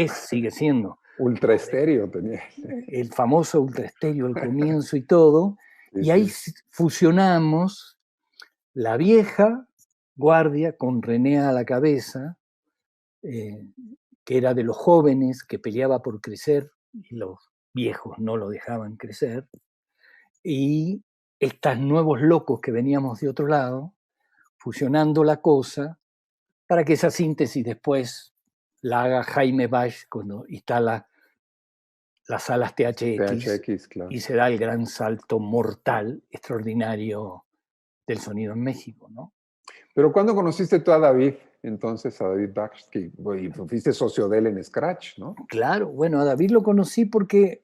B: sigue siendo
A: Ultra estéreo tenía.
B: el famoso ultra estéreo al comienzo y todo,
A: Sí,
B: y ahí
A: sí.
B: fusionamos la vieja guardia con René a la cabeza, que era de los jóvenes, que peleaba por crecer, y los viejos no lo dejaban crecer, y estos nuevos locos que veníamos de otro lado, fusionando la cosa, para que esa síntesis después la haga Jaime Bach cuando instala las salas THX
A: THX, claro.
B: y se da el gran salto mortal, extraordinario del sonido en México, ¿no?
A: Pero ¿cuándo conociste tú a David? Entonces, a David Bach, que fuiste socio de él en Scratch, ¿no?
B: Claro, bueno, a David lo conocí porque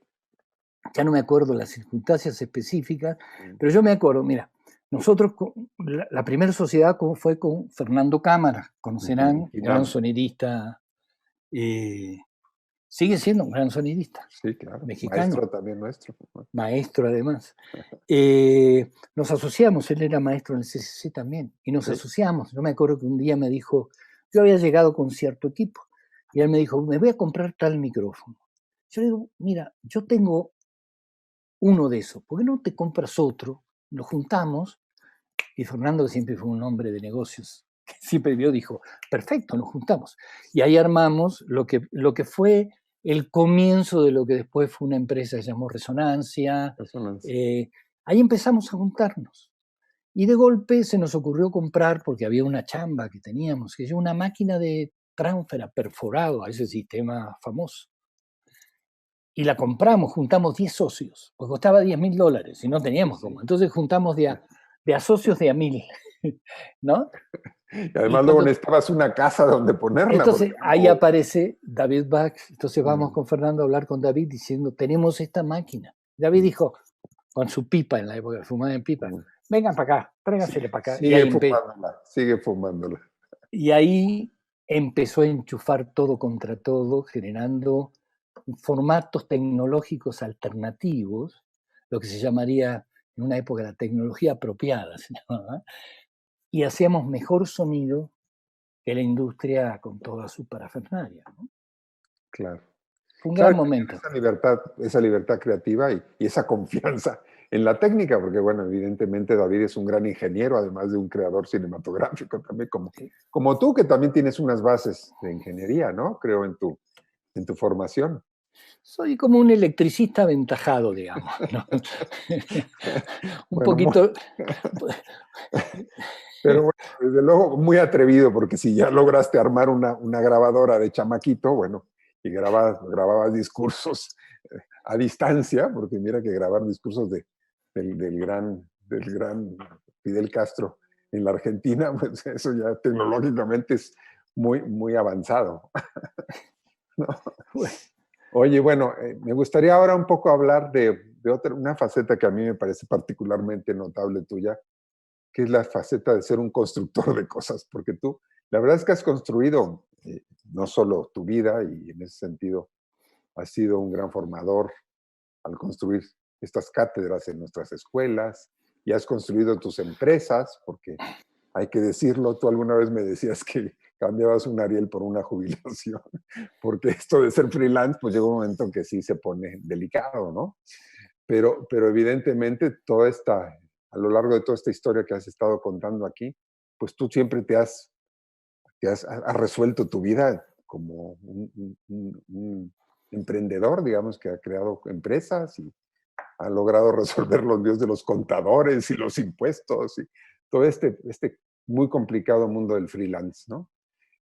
B: ya no me acuerdo las circunstancias específicas, pero yo me acuerdo, mira, nosotros, la primera sociedad fue con Fernando Cámara, conocerán, gran sonidista, sigue siendo un gran sonidista,
A: sí, claro,
B: mexicano,
A: maestro también nuestro.
B: maestro además. Nos asociamos, él era maestro en el CCC también, y nos asociamos. Yo me acuerdo que un día me dijo, yo había llegado con cierto equipo, y él me dijo, me voy a comprar tal micrófono. Yo le digo, mira, yo tengo uno de esos, ¿por qué no te compras otro? Lo juntamos, y Fernando, que siempre fue un hombre de negocios, que siempre vio, dijo, perfecto, nos juntamos. Y ahí armamos lo que fue el comienzo de lo que después fue una empresa que se llamó Resonancia. Ahí empezamos a juntarnos. Y de golpe se nos ocurrió comprar, porque había una chamba que teníamos, que es una máquina de transfer perforado a ese sistema famoso. Y la compramos, juntamos 10 socios, porque costaba $10.000 y no teníamos cómo. Entonces juntamos de a socios de a 1.000, ¿no?
A: Y además luego necesitabas una casa donde ponerla.
B: Entonces ahí aparece David Bach. Entonces vamos con Fernando a hablar con David diciendo, tenemos esta máquina. David dijo, con su pipa en la época, fumaba en pipa, vengan para acá, tráigansele para acá.
A: Sigue fumándola.
B: Y ahí empezó a enchufar todo contra todo, generando formatos tecnológicos alternativos, lo que se llamaría en una época la tecnología apropiada, se llamaba, y hacíamos mejor sonido que la industria con toda su parafernalia, ¿no?
A: Claro.
B: Fue un gran momento.
A: Esa libertad creativa y esa confianza en la técnica, porque bueno, evidentemente David es un gran ingeniero, además de un creador cinematográfico también, como tú, que también tienes unas bases de ingeniería, ¿no? Creo en tu formación.
B: Soy como un electricista aventajado, digamos, ¿no? Un poquito...
A: Pero bueno, desde luego muy atrevido, porque si ya lograste armar una grabadora de chamaquito, bueno, y grababas discursos a distancia, porque mira que grabar discursos del gran Fidel Castro en la Argentina, pues eso ya tecnológicamente es muy, muy avanzado. ¿No? Oye, bueno, me gustaría ahora un poco hablar de una faceta que a mí me parece particularmente notable tuya, que es la faceta de ser un constructor de cosas, porque tú, la verdad es que has construido no solo tu vida, y en ese sentido has sido un gran formador al construir estas cátedras en nuestras escuelas, y has construido tus empresas, porque hay que decirlo, tú alguna vez me decías que cambiabas un Ariel por una jubilación, porque esto de ser freelance, pues llega un momento que sí se pone delicado, ¿no? Pero evidentemente a lo largo de toda esta historia que has estado contando aquí, pues tú siempre has resuelto tu vida como un emprendedor, digamos, que ha creado empresas y ha logrado resolver los líos de los contadores y los impuestos y todo este muy complicado mundo del freelance, ¿no?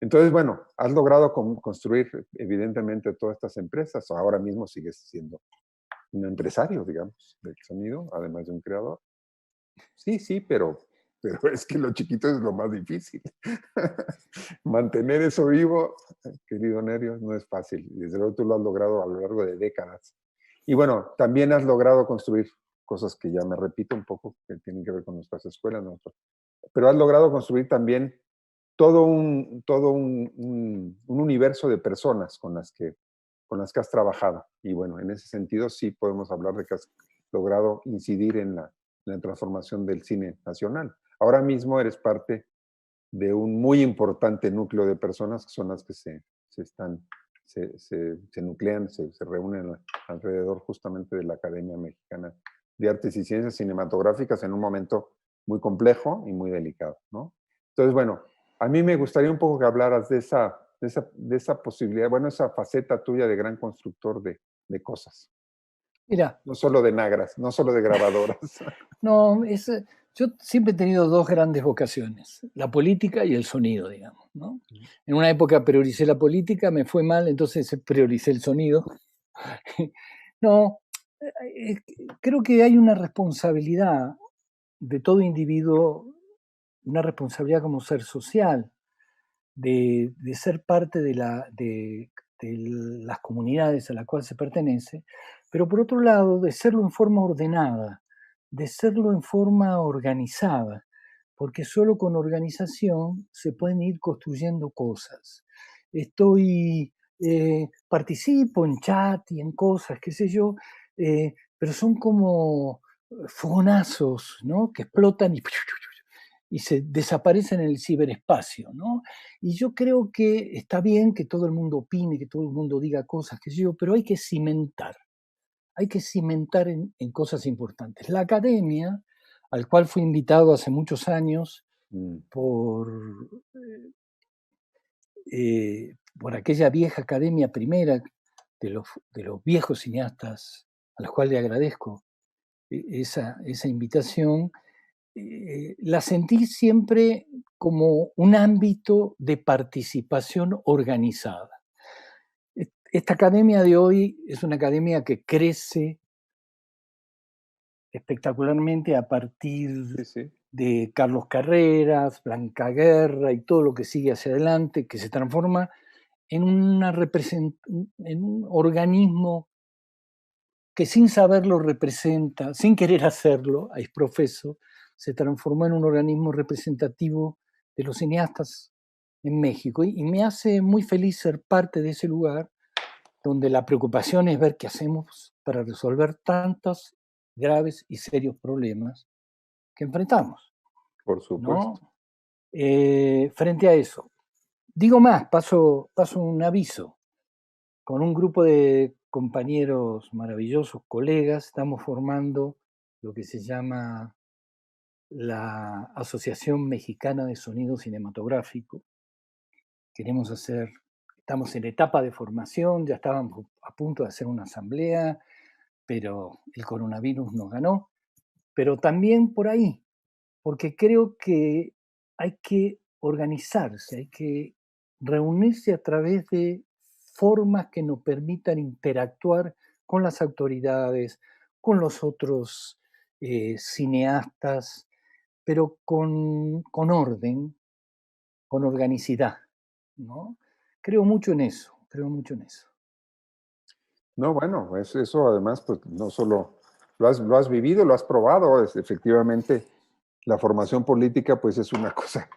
A: Entonces, bueno, has logrado construir evidentemente todas estas empresas. Ahora mismo sigues siendo un empresario, digamos, del sonido, además de un creador. Sí, sí, pero es que lo chiquito es lo más difícil. Mantener eso vivo, querido Nerio, no es fácil. Desde luego tú lo has logrado a lo largo de décadas. Y bueno, también has logrado construir cosas que ya me repito un poco, que tienen que ver con nuestras escuelas, pero has logrado construir también todo un universo de personas con las que has trabajado. Y bueno, en ese sentido sí podemos hablar de que has logrado incidir en la transformación del cine nacional. Ahora mismo eres parte de un muy importante núcleo de personas que son las que se nuclean, se reúnen alrededor justamente de la Academia Mexicana de Artes y Ciencias Cinematográficas en un momento muy complejo y muy delicado, ¿no? Entonces, bueno, a mí me gustaría un poco que hablaras de esa posibilidad, bueno, esa faceta tuya de gran constructor de cosas.
B: Mira,
A: No solo de nagras, no solo de grabadoras.
B: no, yo siempre he tenido dos grandes vocaciones, la política y el sonido, digamos, ¿no? En una época prioricé la política, me fue mal, entonces prioricé el sonido. No, creo que hay una responsabilidad de todo individuo, una responsabilidad como ser social, de ser parte de las comunidades a las cuales se pertenece, pero por otro lado, de serlo en forma ordenada, de serlo en forma organizada, porque solo con organización se pueden ir construyendo cosas. Participo en chat y en cosas, qué sé yo, pero son como fogonazos, ¿no? Que explotan y se desaparecen en el ciberespacio, ¿no? Y yo creo que está bien que todo el mundo opine, que todo el mundo diga cosas, que yo, pero hay que cimentar en cosas importantes. La academia, al cual fui invitado hace muchos años por, por aquella vieja academia primera de los viejos cineastas, a los cuales le agradezco esa invitación, la sentí siempre como un ámbito de participación organizada. Esta academia de hoy es una academia que crece espectacularmente a partir
A: Sí, sí.
B: de Carlos Carreras, Blanca Guerra y todo lo que sigue hacia adelante, que se transforma en, en un organismo que sin saberlo representa, sin querer hacerlo, a profeso, se transformó en un organismo representativo de los cineastas en México. Y me hace muy feliz ser parte de ese lugar donde la preocupación es ver qué hacemos para resolver tantos graves y serios problemas que enfrentamos,
A: Por supuesto.
B: ¿no? Frente a eso. Digo más, paso un aviso. Con un grupo de compañeros maravillosos, colegas, estamos formando lo que se llama la Asociación Mexicana de Sonido Cinematográfico. Estamos en etapa de formación, ya estábamos a punto de hacer una asamblea, pero el coronavirus nos ganó. Pero también por ahí, porque creo que hay que organizarse, hay que reunirse a través de formas que nos permitan interactuar con las autoridades, con los otros cineastas, pero con orden, con organicidad, ¿no? Creo mucho en eso, creo mucho en eso.
A: No, bueno, eso además, pues no solo lo has vivido, lo has probado, efectivamente, la formación política, pues es una cosa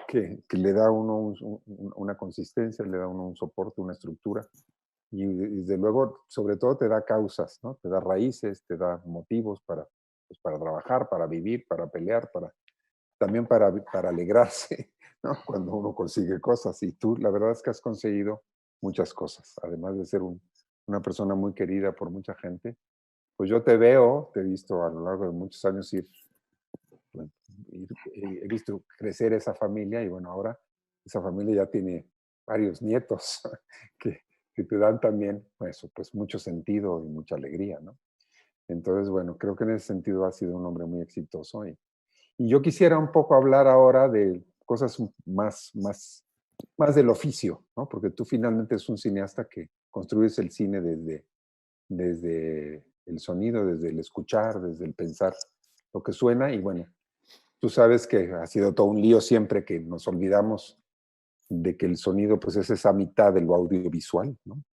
A: que le da a uno una consistencia, le da a uno un soporte, una estructura, y desde luego, sobre todo te da causas, ¿no? Te da raíces, te da motivos pues, para trabajar, para vivir, para pelear, también para alegrarse, ¿no? Cuando uno consigue cosas. Y tú, la verdad es que has conseguido muchas cosas, además de ser una persona muy querida por mucha gente. Pues yo te he visto a lo largo de muchos años bueno, he visto crecer esa familia y bueno, ahora esa familia ya tiene varios nietos que, que te dan también eso, pues mucho sentido y mucha alegría, ¿no? Entonces, bueno, creo que en ese sentido ha sido un hombre muy exitoso y yo quisiera un poco hablar ahora de cosas más del oficio, ¿no? Porque tú finalmente es un cineasta que construyes el cine desde el sonido, desde el escuchar, desde el pensar lo que suena y bueno, tú sabes que ha sido todo un lío siempre que nos olvidamos de que el sonido pues es esa mitad de lo audiovisual, ¿no?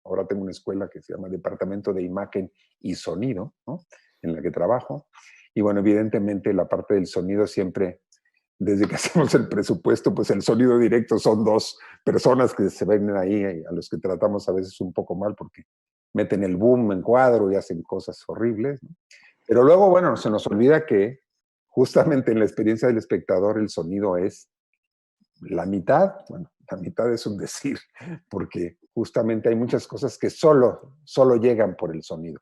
A: Ahora tengo una escuela que se llama Departamento de Imagen y Sonido, ¿no? En la que trabajo. Y bueno, evidentemente la parte del sonido siempre, desde que hacemos el presupuesto, pues el sonido directo son dos personas que se ven ahí, a los que tratamos a veces un poco mal porque meten el boom en cuadro y hacen cosas horribles, ¿no? Pero luego, bueno, se nos olvida que justamente en la experiencia del espectador el sonido es la mitad, bueno, la mitad es un decir, porque justamente hay muchas cosas que solo llegan por el sonido.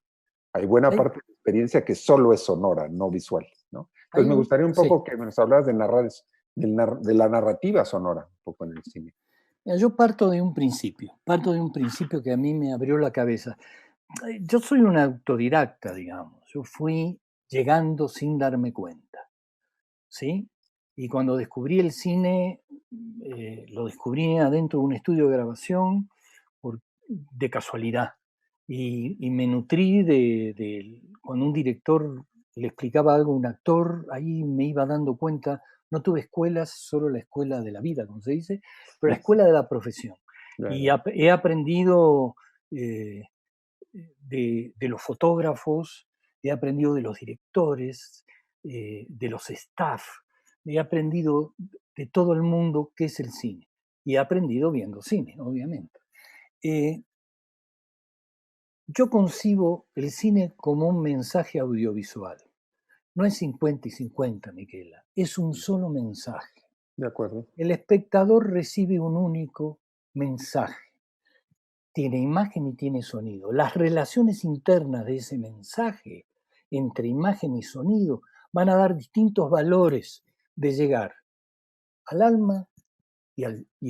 A: Hay buena
B: Hay,
A: parte de la experiencia que solo es sonora, no visual, ¿no? Entonces
B: hay
A: me
B: un,
A: gustaría un
B: sí.
A: poco que nos hablaras de de la narrativa sonora, un poco en el cine.
B: Mira, yo parto de un principio que a mí me abrió la cabeza. Yo soy un autodidacta, digamos. Yo fui llegando sin darme cuenta, ¿sí? Y cuando descubrí el cine, lo descubrí adentro de un estudio de grabación de casualidad. Y me nutrí cuando un director le explicaba algo a un actor, ahí me iba dando cuenta, no tuve escuelas, solo la escuela de la vida, como se dice, pero la escuela de la profesión. Y
A: Claro.
B: he aprendido eh, de los fotógrafos, he aprendido de los directores, de los staff, he aprendido de todo el mundo qué es el cine. Y he aprendido viendo cine, obviamente. Eh, yo concibo el cine como un mensaje audiovisual. No es 50 y 50, Miquela, es un solo mensaje.
A: De acuerdo.
B: El espectador recibe un único mensaje. Tiene imagen y tiene sonido. Las relaciones internas de ese mensaje entre imagen y sonido van a dar distintos valores de llegar al alma y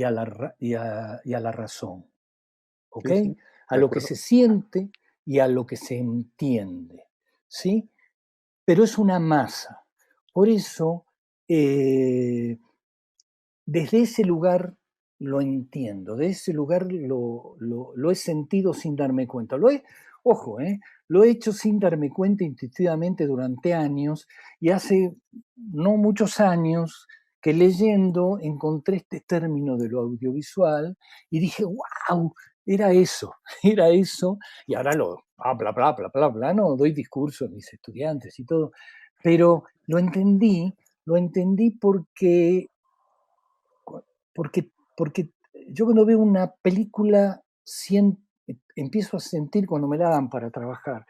B: a la razón. ¿Ok?
A: Sí, sí,
B: A
A: de
B: lo que
A: acuerdo.
B: se siente y a lo que se entiende. ¿Sí? Pero es una masa. Por eso, eh, desde ese lugar lo entiendo, de ese lugar lo he sentido sin darme cuenta. Ojo, lo he hecho sin darme cuenta intuitivamente durante años y hace no muchos años que leyendo encontré este término de lo audiovisual y dije, wow, era eso, era eso, y ahora bla, bla, bla, bla, bla, no, doy discursos a mis estudiantes y todo, pero lo entendí porque yo cuando veo una película empiezo a sentir cuando me la dan para trabajar.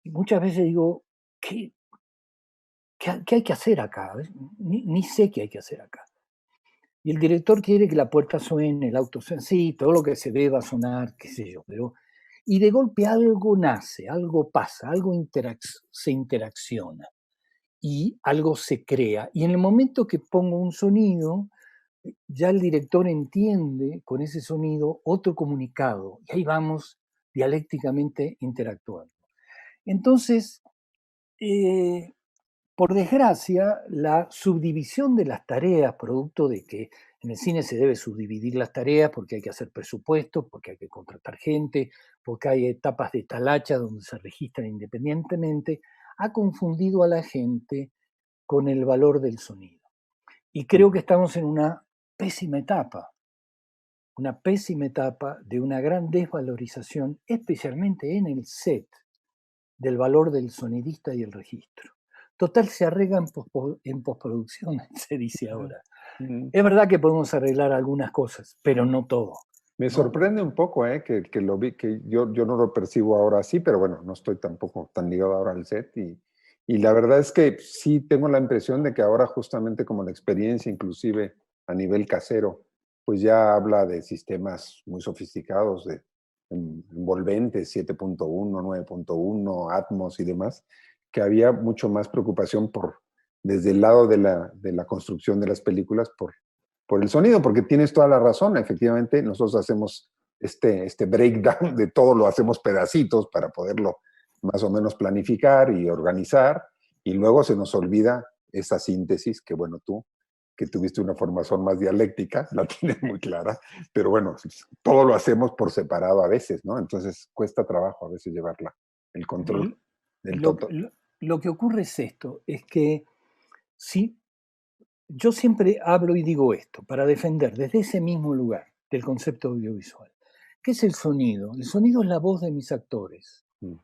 B: Y muchas veces digo, ¿qué, qué hay que hacer acá? Ni sé qué hay que hacer acá. Y el director quiere que la puerta suene, el auto suene, sí, todo lo que se ve va a sonar, qué sé yo, pero... Y de golpe algo nace, algo pasa, se interacciona y algo se crea. Y en el momento que pongo un sonido, ya el director entiende con ese sonido otro comunicado y ahí vamos dialécticamente interactuando. Entonces, eh, por desgracia, la subdivisión de las tareas, producto de que en el cine se debe subdividir las tareas porque hay que hacer presupuestos, porque hay que contratar gente, porque hay etapas de talacha donde se registran independientemente, ha confundido a la gente con el valor del sonido. Y creo que estamos en una pésima etapa de una gran desvalorización, especialmente en el set, del valor del sonidista y el registro. Total, se arregla en postproducción, se dice ahora.
A: Mm.
B: Es verdad que podemos arreglar algunas cosas, pero no todo.
A: Me
B: ¿No?
A: sorprende un poco, que lo vi, que yo no lo percibo ahora así, pero bueno, no estoy tampoco tan ligado ahora al set y la verdad es que sí tengo la impresión de que ahora justamente como la experiencia, inclusive a nivel casero, pues ya habla de sistemas muy sofisticados, de envolventes 7.1, 9.1, Atmos y demás, que había mucho más preocupación desde el lado de la construcción de las películas por el sonido, porque tienes toda la razón. Efectivamente, nosotros hacemos este breakdown de todo, lo hacemos pedacitos para poderlo más o menos planificar y organizar, y luego se nos olvida esa síntesis que, bueno, tú, que tuviste una formación más dialéctica, la tienes muy clara, pero bueno, todo lo hacemos por separado a veces, ¿no? Entonces cuesta trabajo a veces llevarla, el control del
B: Lo,
A: todo.
B: lo que ocurre es esto, es que si yo siempre hablo y digo esto para defender desde ese mismo lugar del concepto audiovisual. ¿Qué es el sonido? El sonido es la voz de mis actores.
A: Mm.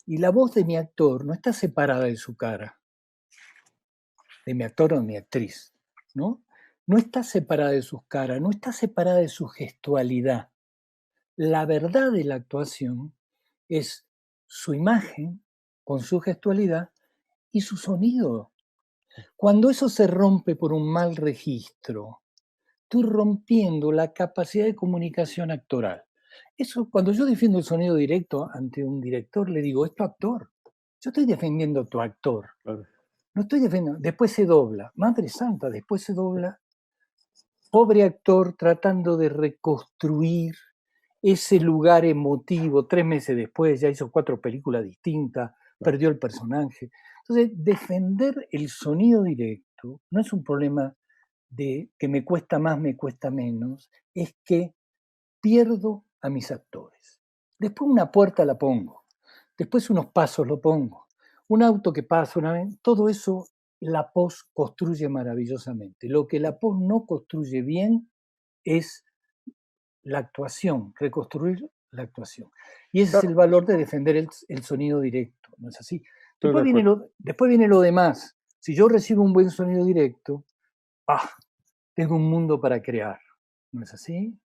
B: Y la voz de mi actor no está separada de su cara, de mi actor o de mi actriz, ¿no? No está separada de sus caras, no está separada de su gestualidad. La verdad de la actuación es su imagen con su gestualidad y su sonido. Cuando eso se rompe por un mal registro, estoy rompiendo la capacidad de comunicación actoral. Eso, cuando yo defiendo el sonido directo ante un director, le digo, es tu actor. Yo estoy defendiendo a tu actor.
A: Claro.
B: No estoy defendiendo. Después se dobla. Madre Santa, después se dobla. Pobre actor tratando de reconstruir ese lugar emotivo. 3 meses después ya hizo 4 películas distintas, perdió el personaje. Entonces, defender el sonido directo no es un problema de que me cuesta más, me cuesta menos, es que pierdo a mis actores. Después una puerta la pongo, después unos pasos lo pongo, un auto que pasa una vez, todo eso la post construye maravillosamente. Lo que la post no construye bien es la actuación, reconstruir la actuación. Y ese es el
A: Claro,
B: valor de defender el sonido directo, ¿no es así?
A: estoy de acuerdo.
B: Después viene lo demás. Si yo recibo un buen sonido directo, tengo un mundo para crear, ¿no es así?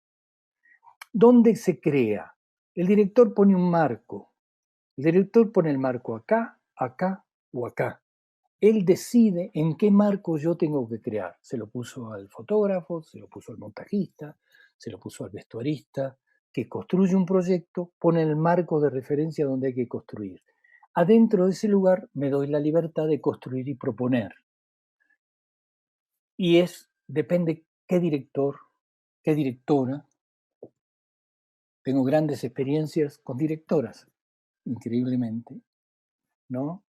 B: ¿Dónde se crea? El director pone un marco. El director pone el marco acá, acá o acá. Él decide en qué marco yo tengo que crear. Se lo puso al fotógrafo, se lo puso al montajista, se lo puso al vestuarista, que construye un proyecto, pone el marco de referencia donde hay que construir. Adentro de ese lugar me doy la libertad de construir y proponer. Y depende qué director, qué directora. Tengo grandes experiencias con directoras, increíblemente, ¿no?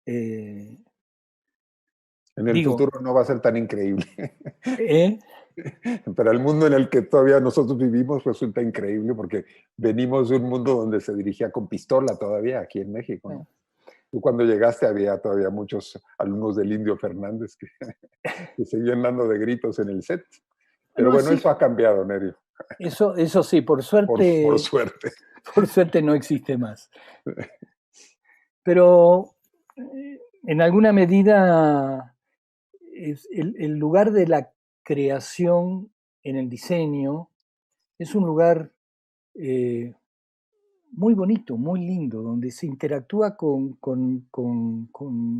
A: En el
B: Digo,
A: futuro no va a ser tan increíble.
B: ¿eh?
A: Pero el mundo en el que todavía nosotros vivimos resulta increíble porque venimos de un mundo donde se dirigía con pistola todavía aquí en México, ¿no? Tú cuando llegaste había todavía muchos alumnos del Indio Fernández que seguían dando de gritos en el set. Pero
B: Bueno,
A: bueno,
B: sí,
A: eso ha cambiado, Nerio,
B: eso sí,
A: por suerte.
B: por suerte no existe más. Pero en alguna medida el lugar de la creación en el diseño es un lugar muy bonito, muy lindo, donde se interactúa con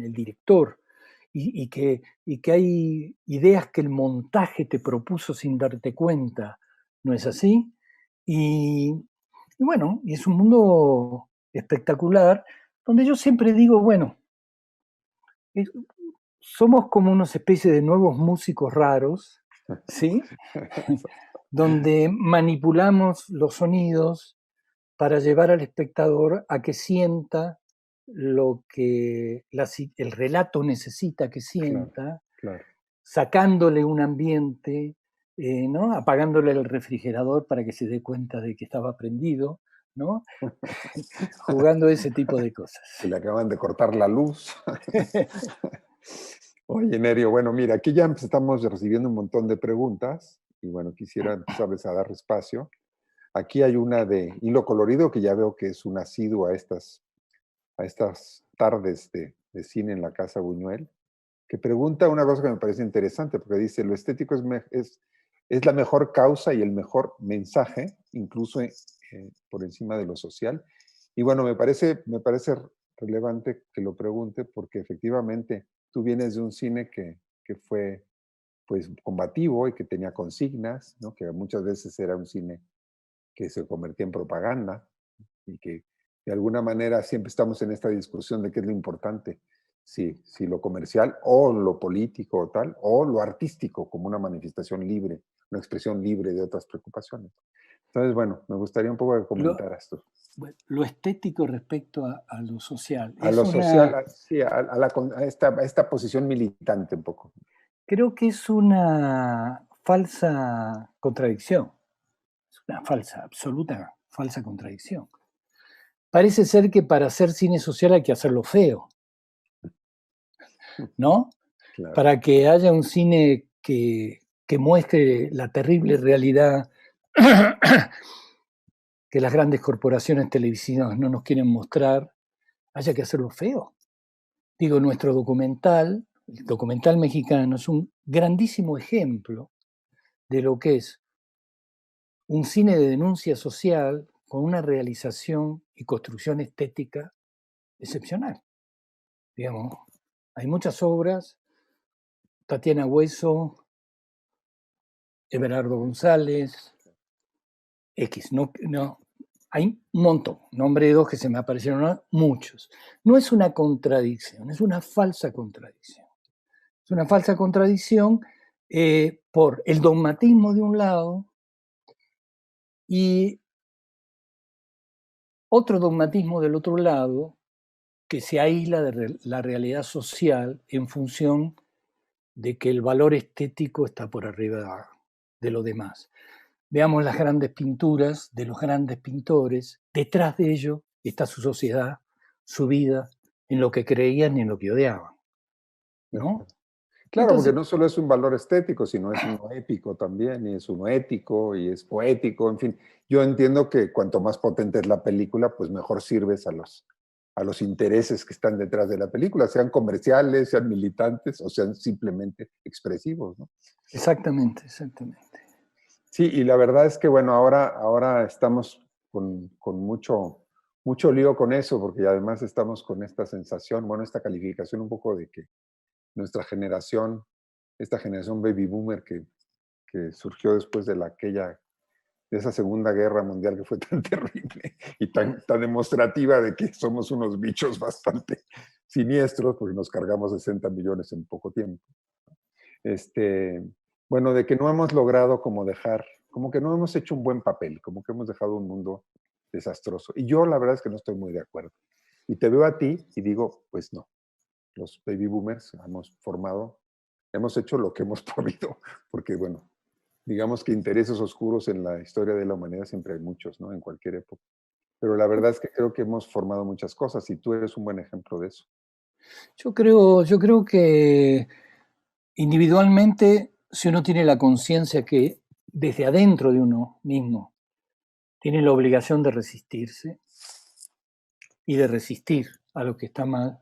B: el director y que hay ideas que el montaje te propuso sin darte cuenta, ¿no es así? Y bueno, y es un mundo espectacular, donde yo siempre digo, bueno, es, somos como unas especies de nuevos músicos raros, ¿sí? Donde manipulamos los sonidos para llevar al espectador a que sienta lo que el relato necesita que
A: Claro,
B: sienta,
A: claro.
B: sacándole un ambiente, ¿no? Apagándole el refrigerador para que se dé cuenta de que estaba prendido, ¿no? Jugando ese tipo de cosas.
A: Que le acaban de cortar la luz. Oye, Nerio, bueno, mira, aquí ya estamos recibiendo un montón de preguntas y bueno, quisiera empezarles a dar espacio. Aquí hay una de Hilo Colorido, que ya veo que es un asiduo a estas tardes de cine en la Casa Buñuel, que pregunta una cosa que me parece interesante, porque dice, lo estético es la mejor causa y el mejor mensaje, incluso por encima de lo social. Y bueno, me parece relevante que lo pregunte, porque efectivamente tú vienes de un cine que fue pues combativo y que tenía consignas, ¿no? Que muchas veces era un cine que se convertía en propaganda y que de alguna manera siempre estamos en esta discusión de qué es lo importante, si lo comercial o lo político o tal, o lo artístico como una manifestación libre, una expresión libre de otras preocupaciones. Entonces, bueno, me gustaría un poco que
B: Lo,
A: comentaras tú.
B: lo estético respecto a lo social.
A: A lo social, sí, a esta posición militante un poco.
B: Creo que es una falsa contradicción. Es una absoluta falsa contradicción. Parece ser que para hacer cine social hay que hacerlo feo, ¿no?
A: Claro.
B: Para que haya un cine que muestre la terrible realidad que las grandes corporaciones televisivas no nos quieren mostrar, haya que hacerlo feo. Digo, nuestro documental, el documental mexicano, es un grandísimo ejemplo de lo que es un cine de denuncia social con una realización y construcción estética excepcional. Digamos, hay muchas obras Tatiana Hueso, Everardo González, X, no, hay un montón, nombre de dos que se me aparecieron, muchos. No es una contradicción, es una falsa contradicción. Es una falsa contradicción por el dogmatismo de un lado y otro dogmatismo del otro lado que se aísla de la realidad social en función de que el valor estético está por arriba de lo demás. Veamos las grandes pinturas de los grandes pintores. Detrás de ello está su sociedad, su vida, en lo que creían y en lo que odiaban, ¿no?
A: Claro, porque
B: Entonces,
A: no solo es un valor estético, sino es uno épico también, y es uno ético, y es poético, en fin. Yo entiendo que cuanto más potente es la película, pues mejor sirves a los intereses que están detrás de la película, sean comerciales, sean militantes o sean simplemente expresivos, ¿no?
B: exactamente, exactamente.
A: Sí, y la verdad es que, bueno, ahora estamos con mucho lío con eso, porque además estamos con esta sensación, bueno, esta calificación un poco de que nuestra generación, esta generación baby boomer que surgió después de de esa Segunda Guerra Mundial que fue tan terrible y tan demostrativa de que somos unos bichos bastante siniestros, porque nos cargamos 60 millones en poco tiempo. Este, bueno, de que no hemos logrado como que no hemos hecho un buen papel, como que hemos dejado un mundo desastroso. Y yo la verdad es que no estoy muy de acuerdo. Y te veo a ti y digo, pues no, los baby boomers hemos hecho lo que hemos podido, porque bueno, digamos que intereses oscuros en la historia de la humanidad siempre hay muchos, ¿no? En cualquier época. Pero la verdad es que creo que hemos formado muchas cosas y tú eres un buen ejemplo de eso.
B: Yo creo que individualmente, si uno tiene la conciencia que desde adentro de uno mismo tiene la obligación de resistirse y de resistir a lo que está mal,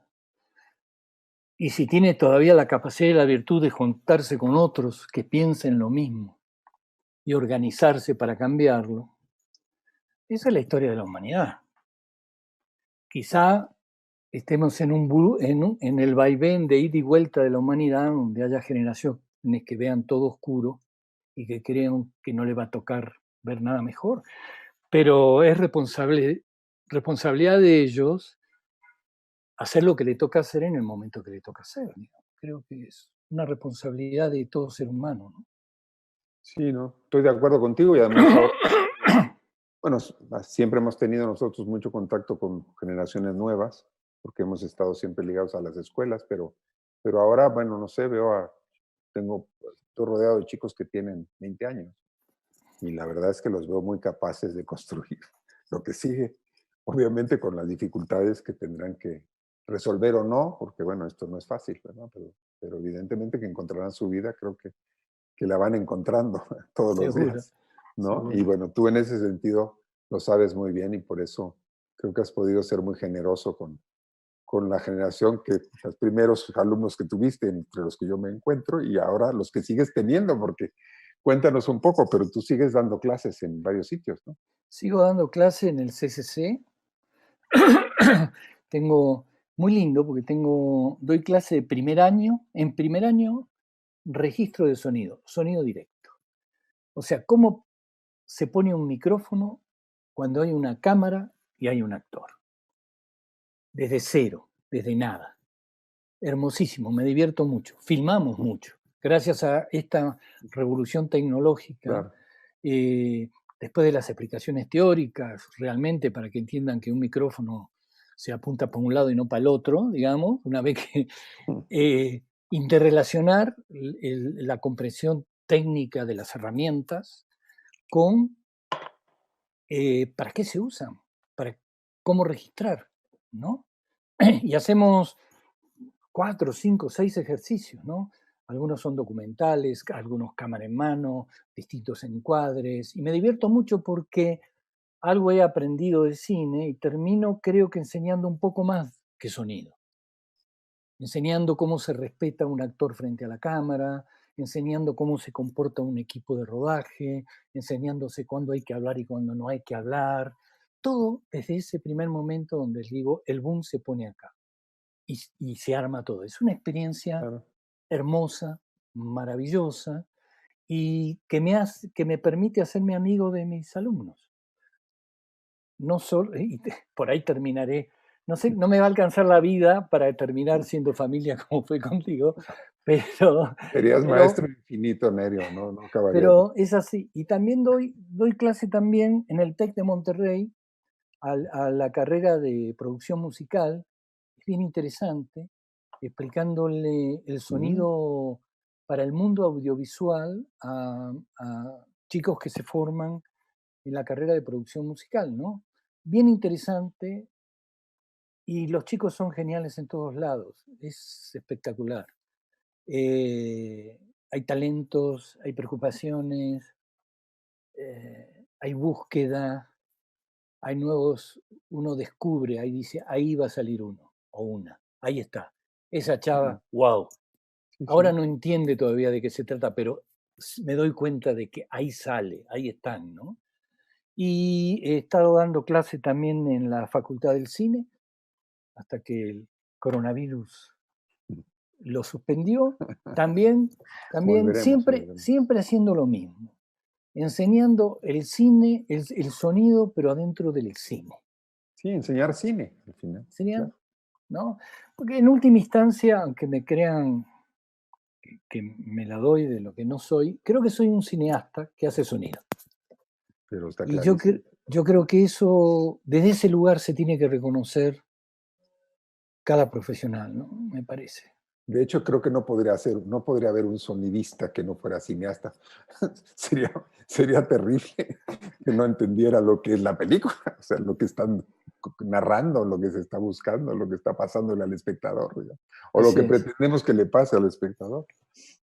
B: y si tiene todavía la capacidad y la virtud de juntarse con otros que piensen lo mismo y organizarse para cambiarlo, esa es la historia de la humanidad. Quizá estemos en el vaivén de ida y vuelta de la humanidad, donde haya generaciones que vean todo oscuro y que crean que no le va a tocar ver nada mejor. Pero es responsabilidad de ellos hacer lo que le toca hacer en el momento que le toca hacer. Creo que es una responsabilidad de todo ser humano, ¿no?
A: Sí, no, estoy de acuerdo contigo y además ahora, bueno, siempre hemos tenido nosotros mucho contacto con generaciones nuevas, porque hemos estado siempre ligados a las escuelas, pero ahora, bueno, no sé, estoy rodeado de chicos que tienen 20 años y la verdad es que los veo muy capaces de construir lo que sigue, obviamente con las dificultades que tendrán que resolver o no, porque bueno, esto no es fácil, ¿verdad? Pero evidentemente que encontrarán su vida, creo que la van encontrando todos los
B: Seguro,
A: días, ¿no? Y
B: seguro.
A: bueno, tú en ese sentido lo sabes muy bien y por eso creo que has podido ser muy generoso con la generación los primeros alumnos que tuviste, entre los que yo me encuentro, y ahora los que sigues teniendo, porque cuéntanos un poco, pero tú sigues dando clases en varios sitios, ¿no?
B: Sigo dando clase en el CCC. Tengo, muy lindo, porque doy clase de primer año. En primer año, registro de sonido, sonido directo. O sea, cómo se pone un micrófono cuando hay una cámara y hay un actor. Desde cero, desde nada. Hermosísimo, me divierto mucho. Filmamos mucho. Gracias a esta revolución tecnológica,
A: Claro.
B: eh, después de las explicaciones teóricas, realmente para que entiendan que un micrófono se apunta para un lado y no para el otro, digamos, una vez que interrelacionar la comprensión técnica de las herramientas con para qué se usan, para cómo registrar, ¿no? Y hacemos 4, 5, 6 ejercicios, ¿no? Algunos son documentales, algunos cámara en mano, distintos encuadres, y me divierto mucho porque algo he aprendido de cine y termino, creo que enseñando un poco más que sonido, enseñando cómo se respeta un actor frente a la cámara, enseñando cómo se comporta un equipo de rodaje, enseñándose cuándo hay que hablar y cuándo no hay que hablar, todo desde ese primer momento donde les digo, el boom se pone acá y se arma todo. Es una experiencia
A: Claro.
B: hermosa, maravillosa y que me permite hacerme amigo de mis alumnos. No solo, y por ahí terminaré, no sé, no me va a alcanzar la vida para terminar siendo familia como fue contigo, pero,
A: Serías
B: pero,
A: maestro infinito, Nerio, no, no acabarías.
B: pero es así. Y también doy clase también en el TEC de Monterrey a la carrera de producción musical. Es bien interesante, explicándole el
A: Mm,
B: sonido para el mundo audiovisual a chicos que se forman en la carrera de producción musical, ¿no? Bien interesante y los chicos son geniales en todos lados, es espectacular. Hay talentos, hay preocupaciones, hay búsqueda, hay nuevos, uno descubre, ahí dice, ahí va a salir uno o una, ahí está. Esa
A: sí,
B: chava, wow.
A: sí,
B: Ahora
A: sí.
B: no entiende todavía de qué se trata, pero me doy cuenta de que ahí sale, ahí están, ¿no? Y he estado dando clase también en la Facultad del Cine hasta que el coronavirus lo suspendió. También, también
A: Volveremos,
B: siempre,
A: volveremos.
B: siempre haciendo lo mismo, enseñando el cine, el sonido, pero adentro del cine.
A: Sí, enseñar cine, al final.
B: Enseñando,
A: Claro.
B: ¿no? Porque en última instancia, aunque me crean que me la doy de lo que no soy, creo que soy un cineasta que hace sonido.
A: Pero está
B: Y
A: clarísimo.
B: yo creo que eso, desde ese lugar se tiene que reconocer cada profesional, ¿no? Me parece.
A: De hecho, creo que no podría haber un sonidista que no fuera cineasta. sería, sería terrible que no entendiera lo que es la película, o sea, lo que están narrando, lo que se está buscando, lo que está pasándole al espectador, digamos, o lo
B: Así
A: que
B: es.
A: pretendemos que le pase al espectador,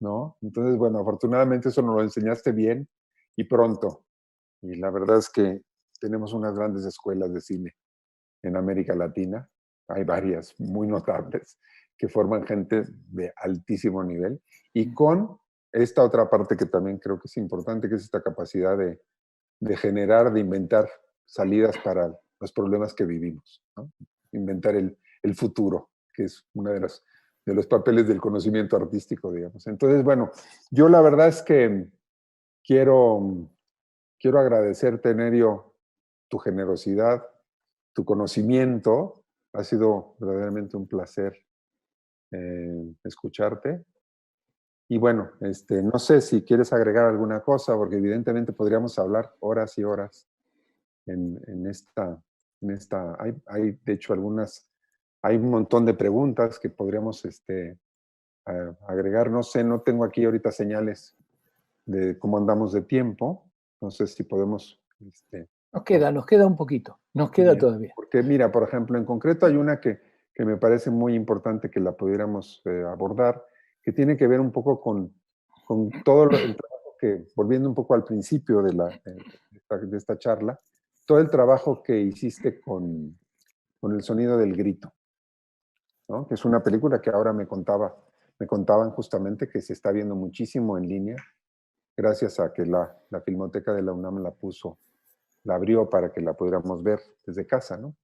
A: ¿no? Entonces, bueno, afortunadamente eso nos lo enseñaste bien y pronto. Y la verdad es que tenemos unas grandes escuelas de cine en América Latina. Hay varias muy notables que forman gente de altísimo nivel y con esta otra parte que también creo que es importante, que es esta capacidad de generar, de inventar salidas para los problemas que vivimos, ¿no? Inventar el futuro, que es uno de los papeles del conocimiento artístico, digamos. Entonces, bueno, yo la verdad es que quiero, quiero agradecerte, Nerio, tu generosidad, tu conocimiento. Ha sido verdaderamente un placer escucharte. Y bueno, no sé si quieres agregar alguna cosa, porque evidentemente podríamos hablar horas y horas en hay de hecho hay un montón de preguntas que podríamos agregar. No sé, no tengo aquí ahorita señales de cómo andamos de tiempo. No sé si podemos
B: Nos queda un poquito, nos queda
A: bien,
B: todavía.
A: porque mira, por ejemplo, en concreto hay una que me parece muy importante que la pudiéramos abordar, que tiene que ver un poco con todo el trabajo que, volviendo un poco al principio de esta charla, todo el trabajo que hiciste con el sonido del grito, ¿no? Que es una película que ahora me contaban justamente que se está viendo muchísimo en línea, gracias a que la Filmoteca de la UNAM la abrió para que la pudiéramos ver desde casa, ¿no?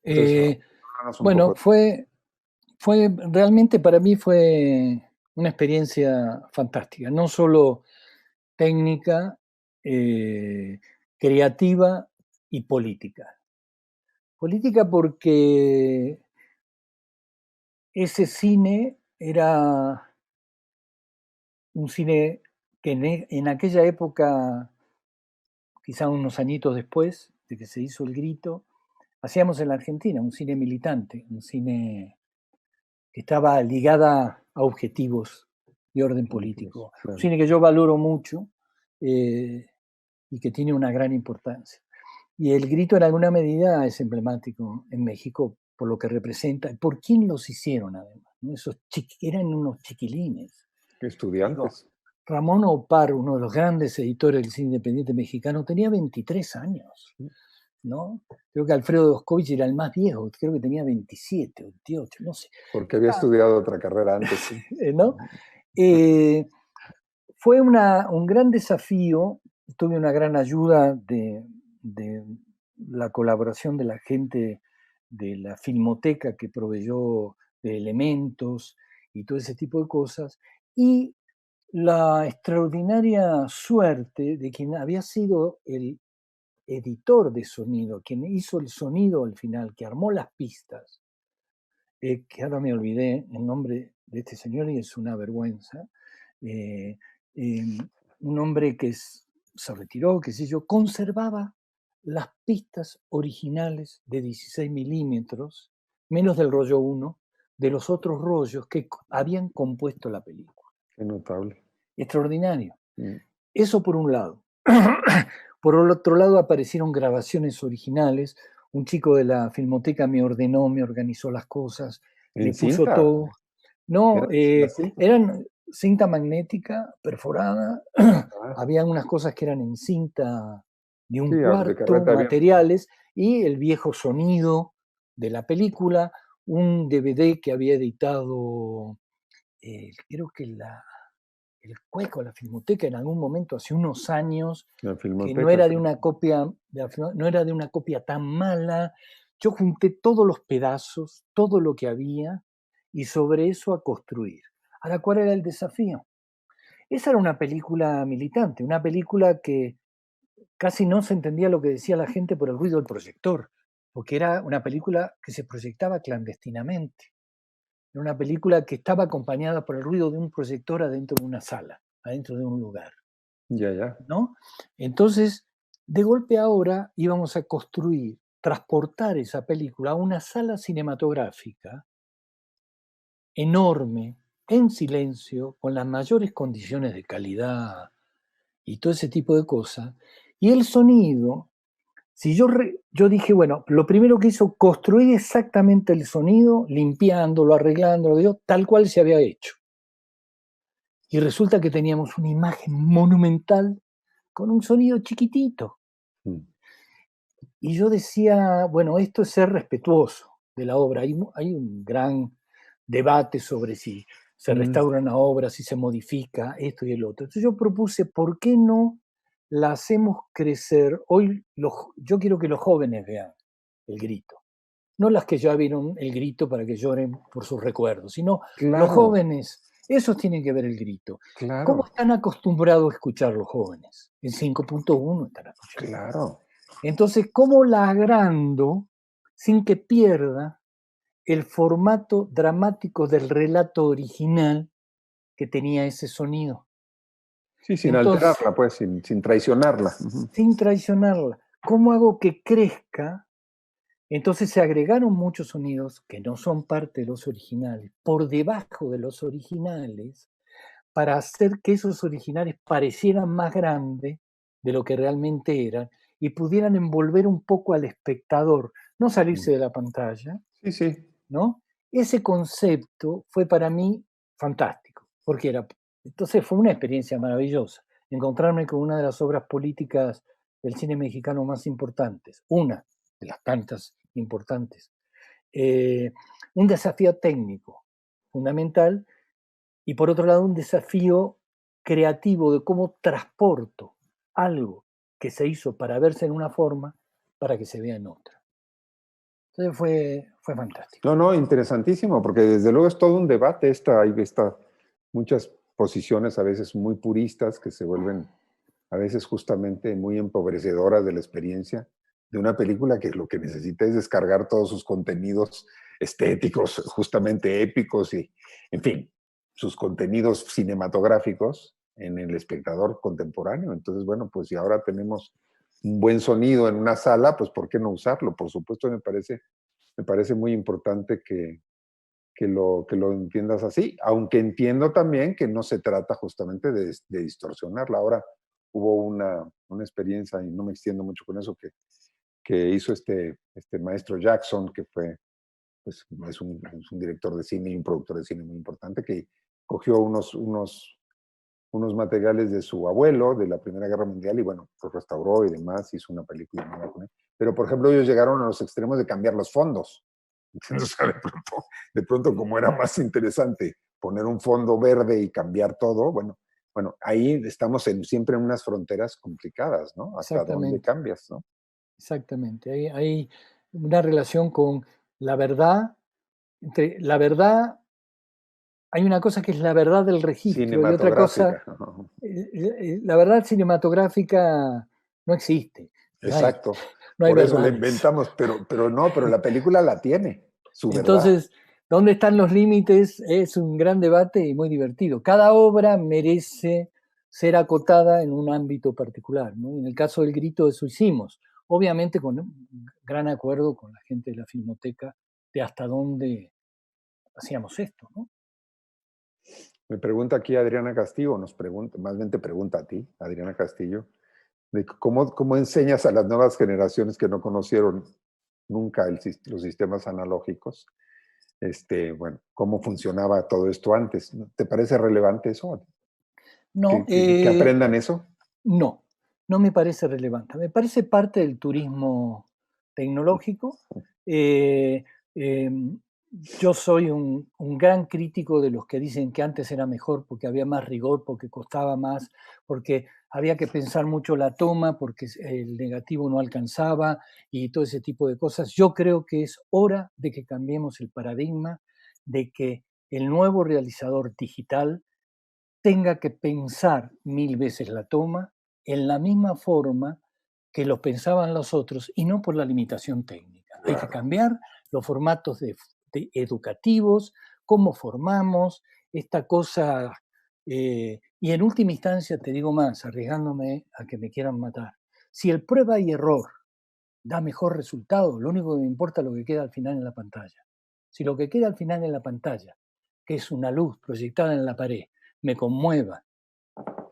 A: Entonces,
B: Eh,
A: háblanos un
B: bueno,
A: poco.
B: realmente para mí fue una experiencia fantástica, no solo técnica, creativa y política. Política porque ese cine era un cine que en aquella época, quizá unos añitos después de que se hizo el grito, hacíamos en la Argentina un cine militante, un cine que estaba ligada a objetivos de orden
A: Políticos,
B: político. Un
A: claro.
B: cine que yo valoro mucho eh, y que tiene una gran importancia. Y el grito en alguna medida es emblemático en México por lo que representa, por quién los hicieron además, ¿no? Eran unos chiquilines. Digo,
A: Estudiantes.
B: Ramón Opar, uno de los grandes editores del cine independiente mexicano, tenía 23 años,
A: Sí,
B: ¿no? Creo que Alfredo Doscovich era el más viejo, creo que tenía 27, 28, no sé.
A: porque había
B: Ah,
A: estudiado otra carrera antes, sí.
B: ¿no? Fue un gran desafío, tuve una gran ayuda de la colaboración de la gente de la Filmoteca que proveyó de elementos y todo ese tipo de cosas, y la extraordinaria suerte de quien había sido el editor de sonido, quien hizo el sonido al final, que armó las pistas, que ahora me olvidé el nombre de este señor y es una vergüenza, eh, eh, un hombre que se retiró, qué sé yo, conservaba las pistas originales de 16 milímetros, menos del rollo uno, de los otros rollos que habían compuesto la película.
A: Qué notable.
B: Extraordinario.
A: Mm.
B: Eso por un lado. Por el otro lado aparecieron grabaciones originales. Un chico de la Filmoteca me ordenó, me organizó las cosas,
A: ¿En
B: le puso
A: cinta?
B: todo. No,
A: ¿Eran las cintas?
B: eran cinta magnética perforada.
A: Ah,
B: Había unas cosas que eran en cinta de
A: sí,
B: un
A: de
B: cuarto,
A: carrete abierto.
B: materiales, y el viejo sonido de la película, un DVD que había editado, creo que el Cueco, la Filmoteca, en algún momento, hace unos años,
A: La
B: que no
A: Filmoteca,
B: era de
A: creo.
B: una copia, no era de una copia tan mala. Yo junté todos los pedazos, todo lo que había, y sobre eso a construir. Ahora, ¿cuál era el desafío? Esa era una película militante, una película que casi no se entendía lo que decía la gente por el ruido del proyector, porque era una película que se proyectaba clandestinamente. Era una película que estaba acompañada por el ruido de un proyector adentro de una sala, adentro de un lugar,
A: Ya, ya.
B: ¿no? Entonces, de golpe ahora íbamos a construir, transportar esa película a una sala cinematográfica enorme, en silencio, con las mayores condiciones de calidad y todo ese tipo de cosas. Y el sonido, si yo dije, bueno, lo primero que hizo, construir exactamente el sonido, limpiándolo, arreglándolo, tal cual se había hecho. Y resulta que teníamos una imagen monumental con un sonido chiquitito.
A: Mm.
B: Y yo decía, bueno, esto es ser respetuoso de la obra. Hay un gran debate sobre si se
A: Mm.
B: restaura una obra, si se modifica esto y el otro. Entonces yo propuse, ¿por qué no la hacemos crecer? Hoy yo quiero que los jóvenes vean el grito. No las que ya vieron el grito para que lloren por sus recuerdos, sino los
A: Claro,
B: jóvenes, esos tienen que ver el grito. ¿Cómo
A: claro,
B: están acostumbrados a escuchar los jóvenes? En 5.1 están escuchando.
A: claro.
B: Entonces, ¿cómo la agrando sin que pierda el formato dramático del relato original que tenía ese sonido?
A: Sí, sin
B: Entonces,
A: alterarla, pues, sin traicionarla. Ujú.
B: sin traicionarla, ¿cómo hago que crezca? Entonces se agregaron muchos sonidos que no son parte de los originales, por debajo de los originales, para hacer que esos originales parecieran más grandes de lo que realmente eran y pudieran envolver un poco al espectador, no
A: Mm.
B: salirse de la pantalla,
A: Sí, sí.
B: ¿no? Ese concepto fue para mí fantástico, porque entonces fue una experiencia maravillosa, encontrarme con una de las obras políticas del cine mexicano más importantes, una de las tantas importantes. Eh, un desafío técnico fundamental y por otro lado un desafío creativo de cómo transporto algo que se hizo para verse en una forma para que se vea en otra. Entonces fue fantástico.
A: No, no, interesantísimo, porque desde luego es todo un debate. Hay muchas posiciones a veces muy puristas que se vuelven a veces justamente muy empobrecedoras de la experiencia de una película que lo que necesita es descargar todos sus contenidos estéticos, justamente épicos y, en fin, sus contenidos cinematográficos en el espectador contemporáneo. Entonces, bueno, pues si ahora tenemos un buen sonido en una sala, pues ¿por qué no usarlo? Por supuesto, me parece muy importante que lo entiendas así, aunque entiendo también que no se trata justamente de distorsionarla. Ahora hubo una experiencia, y no me extiendo mucho con eso, que hizo este maestro Jackson, que fue, pues, es un director de cine y un productor de cine muy importante, que cogió unos materiales de su abuelo de la Primera Guerra Mundial y bueno, los restauró y demás, hizo una película nueva con él. Pero, por ejemplo, ellos llegaron a los extremos de cambiar los fondos. Entonces, de pronto, como era más interesante poner un fondo verde y cambiar todo, bueno, ahí estamos siempre en unas fronteras complicadas, ¿no? ¿Hasta dónde
B: Exactamente,
A: cambias, no?
B: exactamente. Hay una relación con la verdad, entre la verdad hay una cosa que es la verdad del registro y otra cosa,
A: Cinematográfica.
B: la verdad cinematográfica no existe.
A: Exacto.
B: No hay
A: Por eso la
B: verdades.
A: inventamos, pero la película la tiene, su verdad.
B: Entonces, ¿dónde están los límites? Es un gran debate y muy divertido. Cada obra merece ser acotada en un ámbito particular, ¿no? En el caso del Grito, eso hicimos, obviamente con un gran acuerdo con la gente de la Filmoteca de hasta dónde hacíamos esto, ¿no?
A: Me pregunta aquí Adriana Castillo, nos pregunta, más bien te pregunta a ti, Adriana Castillo, de cómo enseñas a las nuevas generaciones que no conocieron nunca los sistemas analógicos, bueno, cómo funcionaba todo esto antes. ¿Te parece relevante eso?
B: No,
A: ¿Que aprendan eso?
B: no, no me parece relevante. Me parece parte del turismo tecnológico. Eh, em, yo soy un gran crítico de los que dicen que antes era mejor porque había más rigor, porque costaba más, porque había que pensar mucho la toma, porque el negativo no alcanzaba y todo ese tipo de cosas. Yo creo que es hora de que cambiemos el paradigma, de que el nuevo realizador digital tenga que pensar 1000 veces la toma en la misma forma que lo pensaban los otros y no por la limitación técnica. Hay que
A: Claro.
B: cambiar los formatos educativos, cómo formamos, esta cosa. Y en última instancia, te digo más, arriesgándome a que me quieran matar, si el prueba y error da mejor resultado, lo único que me importa es lo que queda al final en la pantalla. Si lo que queda al final en la pantalla, que es una luz proyectada en la pared, me conmueva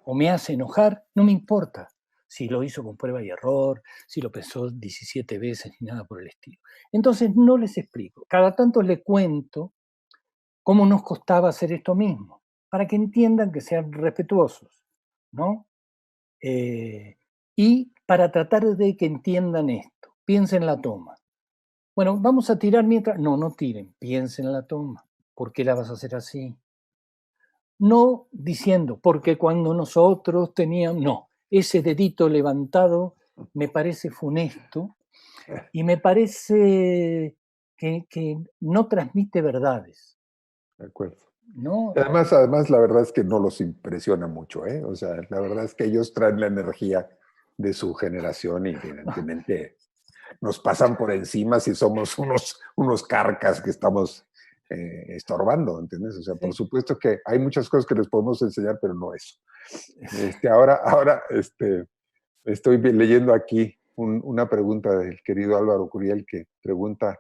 B: o me hace enojar, no me importa si lo hizo con prueba y error, si lo pensó 17 veces ni nada por el estilo. Entonces no les explico. Cada tanto les cuento cómo nos costaba hacer esto mismo, para que entiendan que sean respetuosos, ¿no? Y para tratar de que entiendan esto, piensen la toma. Bueno, vamos a tirar mientras. No, no tiren, piensen la toma. ¿Por qué la vas a hacer así? No diciendo, porque cuando nosotros teníamos, no, ese dedito levantado me parece funesto y me parece que no transmite verdades,
A: De acuerdo.
B: ¿no?
A: Además, la verdad es que no los impresiona mucho, ¿eh? O sea, la verdad es que ellos traen la energía de su generación y evidentemente nos pasan por encima si somos unos carcas que estamos estorbando, ¿entiendes? O sea, por
B: Sí.
A: supuesto que hay muchas cosas que les podemos enseñar, pero no eso. Estoy leyendo aquí una pregunta del querido Álvaro Curiel que pregunta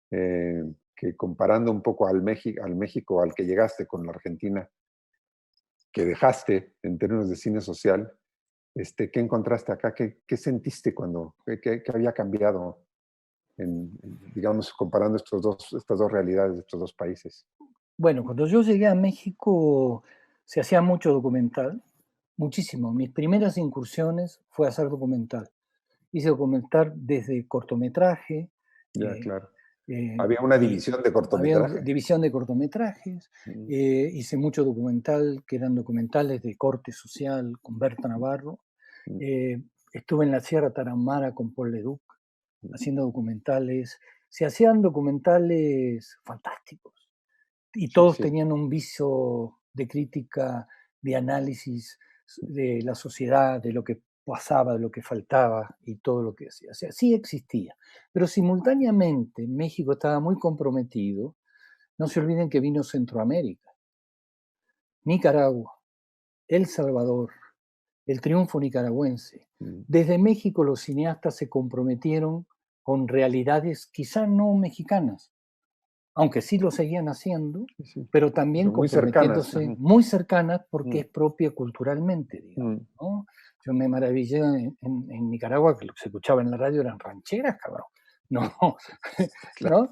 A: que comparando un poco al México al que llegaste con la Argentina, que dejaste en términos de cine social, ¿qué encontraste acá? ¿Qué sentiste qué había cambiado digamos, comparando estas dos realidades de estos dos países?
B: Bueno, cuando yo llegué a México se hacía mucho documental, muchísimo. Mis primeras incursiones fue hacer documental. Hice documental desde cortometraje,
A: Ya,
B: eh,
A: claro. Había una
B: y
A: división de
B: había
A: cortometraje.
B: división de cortometrajes.
A: Mm,
B: Hice mucho documental, que eran documentales de corte social con Berta Navarro.
A: mm,
B: Eh, Estuve en la Sierra Tarahumara con Paul Leduc
A: mm.
B: haciendo documentales. Se hacían documentales fantásticos y
A: Sí,
B: todos
A: sí.
B: tenían un viso de crítica, de análisis de la sociedad, de lo que pasaba, de lo que faltaba y todo lo que hacía. O sea, sí existía. Pero simultáneamente México estaba muy comprometido. No se olviden que vino Centroamérica, Nicaragua, El Salvador, el triunfo nicaragüense.
A: Mm,
B: Desde México los cineastas se comprometieron con realidades quizá no mexicanas, aunque sí lo seguían haciendo,
A: sí, sí.
B: pero también
A: Pero muy cercanas.
B: comprometiéndose muy cercanas porque
A: Mm,
B: es propia culturalmente, digamos,
A: mm.
B: ¿no? Yo me maravillé en Nicaragua que lo que se escuchaba en la radio eran rancheras, cabrón. No,
A: Claro,
B: ¿no?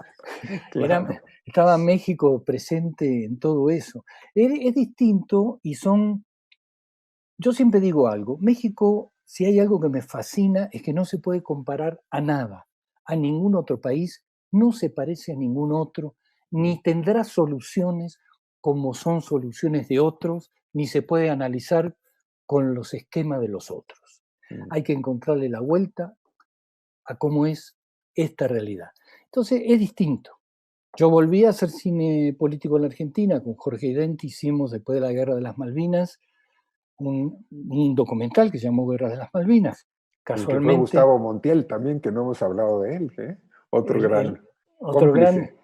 B: Era,
A: claro.
B: estaba México presente en todo eso. Es distinto y son, yo siempre digo algo, México, si hay algo que me fascina, es que no se puede comparar a nada, a ningún otro país, no se parece a ningún otro,
A: Mm,
B: ni tendrá soluciones como son soluciones de otros, ni se puede analizar con los esquemas de los otros.
A: mm.
B: Hay que encontrarle la vuelta a cómo es esta realidad. Entonces es distinto. Yo volví a hacer cine político en la Argentina, con Jorge Identi hicimos, después de la Guerra de las Malvinas, un documental que se llamó Guerra de las Malvinas.
A: El que fue
B: Casualmente,
A: Gustavo Montiel también, que no hemos hablado de él, ¿eh? Otro gran
B: otro gran,
A: cómplice.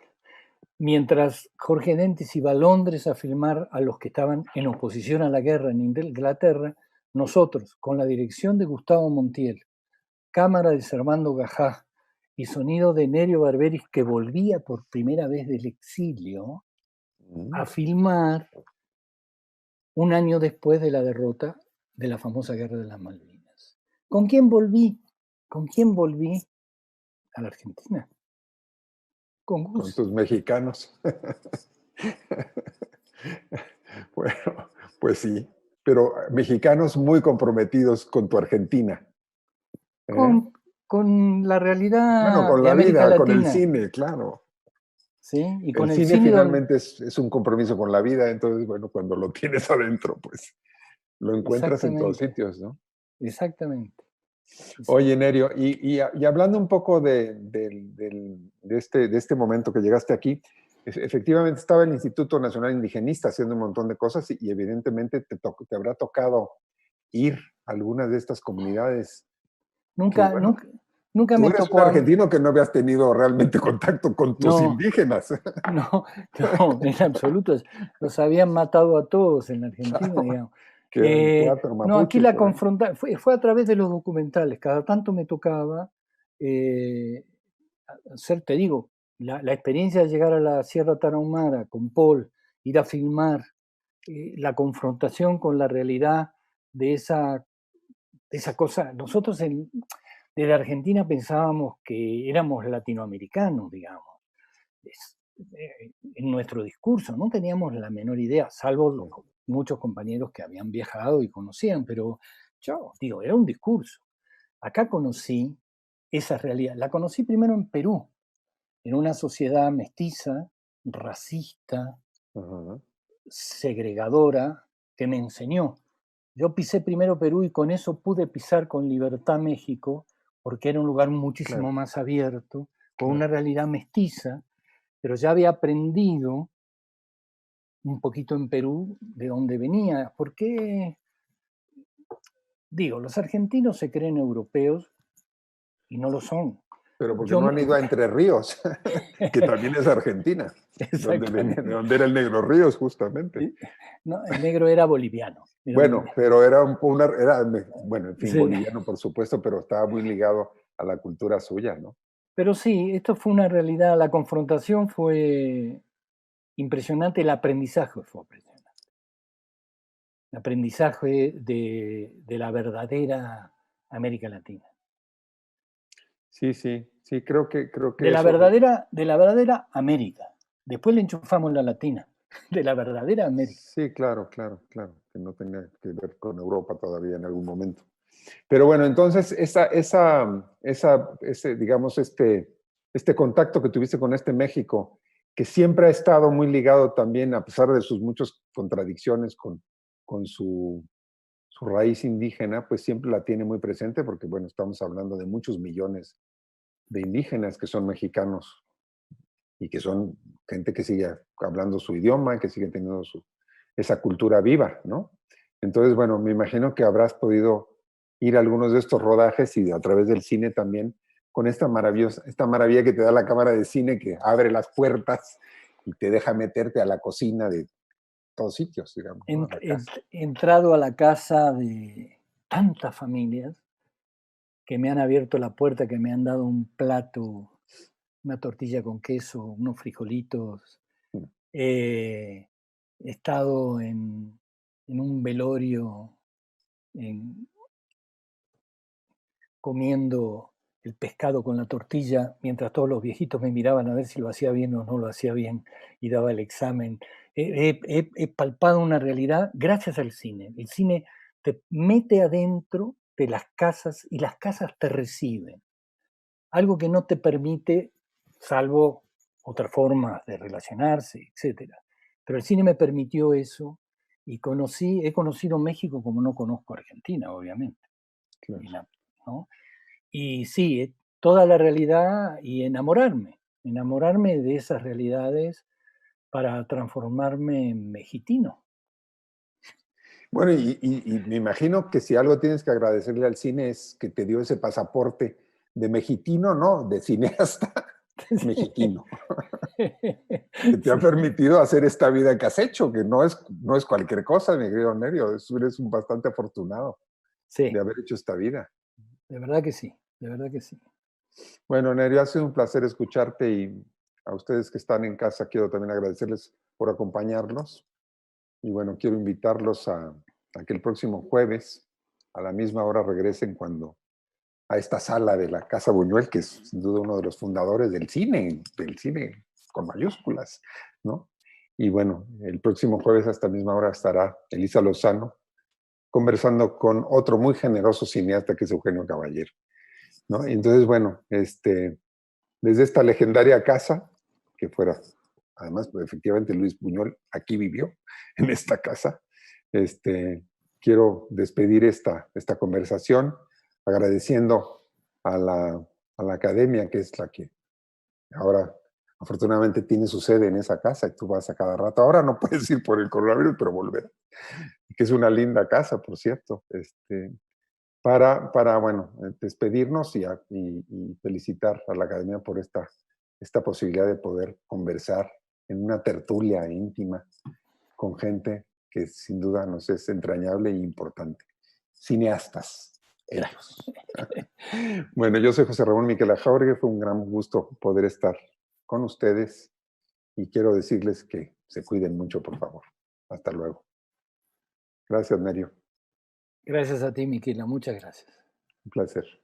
B: mientras Jorge Dentis iba a Londres a filmar a los que estaban en oposición a la guerra en Inglaterra, nosotros, con la dirección de Gustavo Montiel, cámara de Servando Gajá y sonido de Nerio Barberis, que volvía por primera vez del exilio a filmar un año después de la derrota de la famosa Guerra de las Malvinas. ¿Con quién volví? ¿Con quién volví a la Argentina? Con
A: Con
B: Gus.
A: tus mexicanos. Bueno, pues sí, pero mexicanos muy comprometidos con tu Argentina. ¿Eh?
B: Con la
A: Bueno,
B: realidad
A: con
B: de
A: la
B: América
A: vida, con el
B: Latina,
A: cine, claro.
B: ¿sí? Y
A: El
B: con el
A: cine
B: cine
A: finalmente es un compromiso con la vida, entonces, bueno, cuando lo tienes adentro, pues lo encuentras en todos
B: exactamente,
A: sitios, ¿no?
B: exactamente,
A: Oye,
B: exactamente.
A: Nerio, y hablando un poco de este momento que llegaste aquí, efectivamente estaba el Instituto Nacional Indigenista haciendo un montón de cosas y evidentemente te habrá tocado ir a algunas de estas comunidades que,
B: Nunca,
A: bueno,
B: nunca, nunca
A: tú
B: me
A: eres un
B: tocó a mí.
A: argentino que no habías tenido realmente contacto con tus
B: No,
A: indígenas.
B: no, no, en absoluto. Los habían matado a todos en Argentina,
A: Claro,
B: digamos.
A: que eran cuatro
B: No, aquí
A: mapuches
B: la
A: por ahí.
B: confronta fue a través de los documentales. Cada tanto me tocaba eh, hacer, te digo, la experiencia de llegar a la Sierra Tarahumara con Paul, ir a filmar, la confrontación con la realidad de esa cosa. Nosotros desde Argentina pensábamos que éramos latinoamericanos, digamos, en nuestro discurso. No teníamos la menor idea, salvo muchos compañeros que habían viajado y conocían, pero yo digo, era un discurso. Acá conocí esa realidad. La conocí primero en Perú, en una sociedad mestiza, racista,
A: Ajá,
B: segregadora, que me enseñó. Yo pisé primero Perú y con eso pude pisar con libertad México, porque era un lugar muchísimo
A: claro,
B: más abierto, con
A: claro.
B: una realidad mestiza, pero ya había aprendido un poquito en Perú de dónde venía. Porque, digo, los argentinos se creen europeos y no lo son.
A: Pero porque
B: Yo
A: no
B: me...
A: han ido a Entre Ríos, que también es Argentina, de
B: Exactamente.
A: donde era el Negro Ríos, justamente.
B: No, el negro era boliviano. Era
A: Bueno,
B: boliviano.
A: pero era era, bueno, en fin,
B: Sí.
A: boliviano, por supuesto, pero estaba muy ligado a la cultura suya, ¿no?
B: Pero sí, esto fue una realidad, la confrontación fue impresionante, el aprendizaje fue impresionante. El aprendizaje de la verdadera América Latina.
A: Sí, sí, sí, creo que eso,
B: De la verdadera América. Después le enchufamos la latina. De la verdadera América.
A: sí, claro, claro, claro, que no tenía que ver con Europa todavía en algún momento. Pero bueno, entonces, digamos, este contacto que tuviste con este México, que siempre ha estado muy ligado también, a pesar de sus muchas contradicciones con su raíz indígena, pues siempre la tiene muy presente, porque bueno, estamos hablando de muchos millones de indígenas que son mexicanos y que son gente que sigue hablando su idioma, que sigue teniendo esa cultura viva, ¿no? Entonces, bueno, me imagino que habrás podido ir a algunos de estos rodajes y a través del cine también, con esta maravilla que te da la cámara de cine que abre las puertas y te deja meterte a la cocina de todos sitios, digamos, ¿no? A la casa.
B: Entrado a la casa de tantas familias que me han abierto la puerta, que me han dado un plato, una tortilla con queso, unos frijolitos.
A: Mm.
B: He estado en un velorio en, comiendo el pescado con la tortilla, mientras todos los viejitos me miraban a ver si lo hacía bien o no lo hacía bien y daba el examen. He palpado una realidad gracias al cine. El cine te mete adentro de las casas y las casas te reciben. Algo que no te permite, salvo otras formas de relacionarse, etcétera. Pero el cine me permitió eso y he conocido México como no conozco Argentina, obviamente.
A: Claro.
B: ¿No? Y sí, toda la realidad y enamorarme. enamorarme de esas realidades para transformarme en mexicano.
A: Bueno, y me imagino que si algo tienes que agradecerle al cine es que te dio ese pasaporte de mexicano, no, de cineasta mexicano, que te ha
B: Sí,
A: permitido hacer esta vida que has hecho, que no es cualquier cosa, mi querido Nerio, eres un bastante afortunado de
B: sí,
A: haber hecho esta vida.
B: de verdad que sí, de verdad que sí.
A: Bueno, Nerio, ha sido un placer escucharte y a ustedes que están en casa quiero también agradecerles por acompañarnos. Y bueno, quiero invitarlos a que el próximo jueves a la misma hora regresen a esta sala de la Casa Buñuel, que es sin duda uno de los fundadores del cine con mayúsculas, ¿no? Y bueno, el próximo jueves a esta misma hora estará Elisa Lozano conversando con otro muy generoso cineasta que es Eugenio Caballero, ¿no? Y entonces, bueno, desde esta legendaria casa, que fuera, además, pues, efectivamente Luis Buñuel aquí vivió, en esta casa, quiero despedir esta conversación agradeciendo a la academia, que es la que ahora afortunadamente tiene su sede en esa casa y tú vas a cada rato. Ahora no puedes ir por el coronavirus, pero volver, que es una linda casa, por cierto, bueno, despedirnos y felicitar a la academia por esta posibilidad de poder conversar en una tertulia íntima con gente que sin duda nos es entrañable e importante. Cineastas, ellos. Bueno, yo soy José Ramón Miquel Jauregui, fue un gran gusto poder estar con ustedes y quiero decirles que se cuiden mucho, por favor. Hasta luego. Gracias, Nerio.
B: Gracias a ti, Miquela, muchas gracias.
A: Un placer.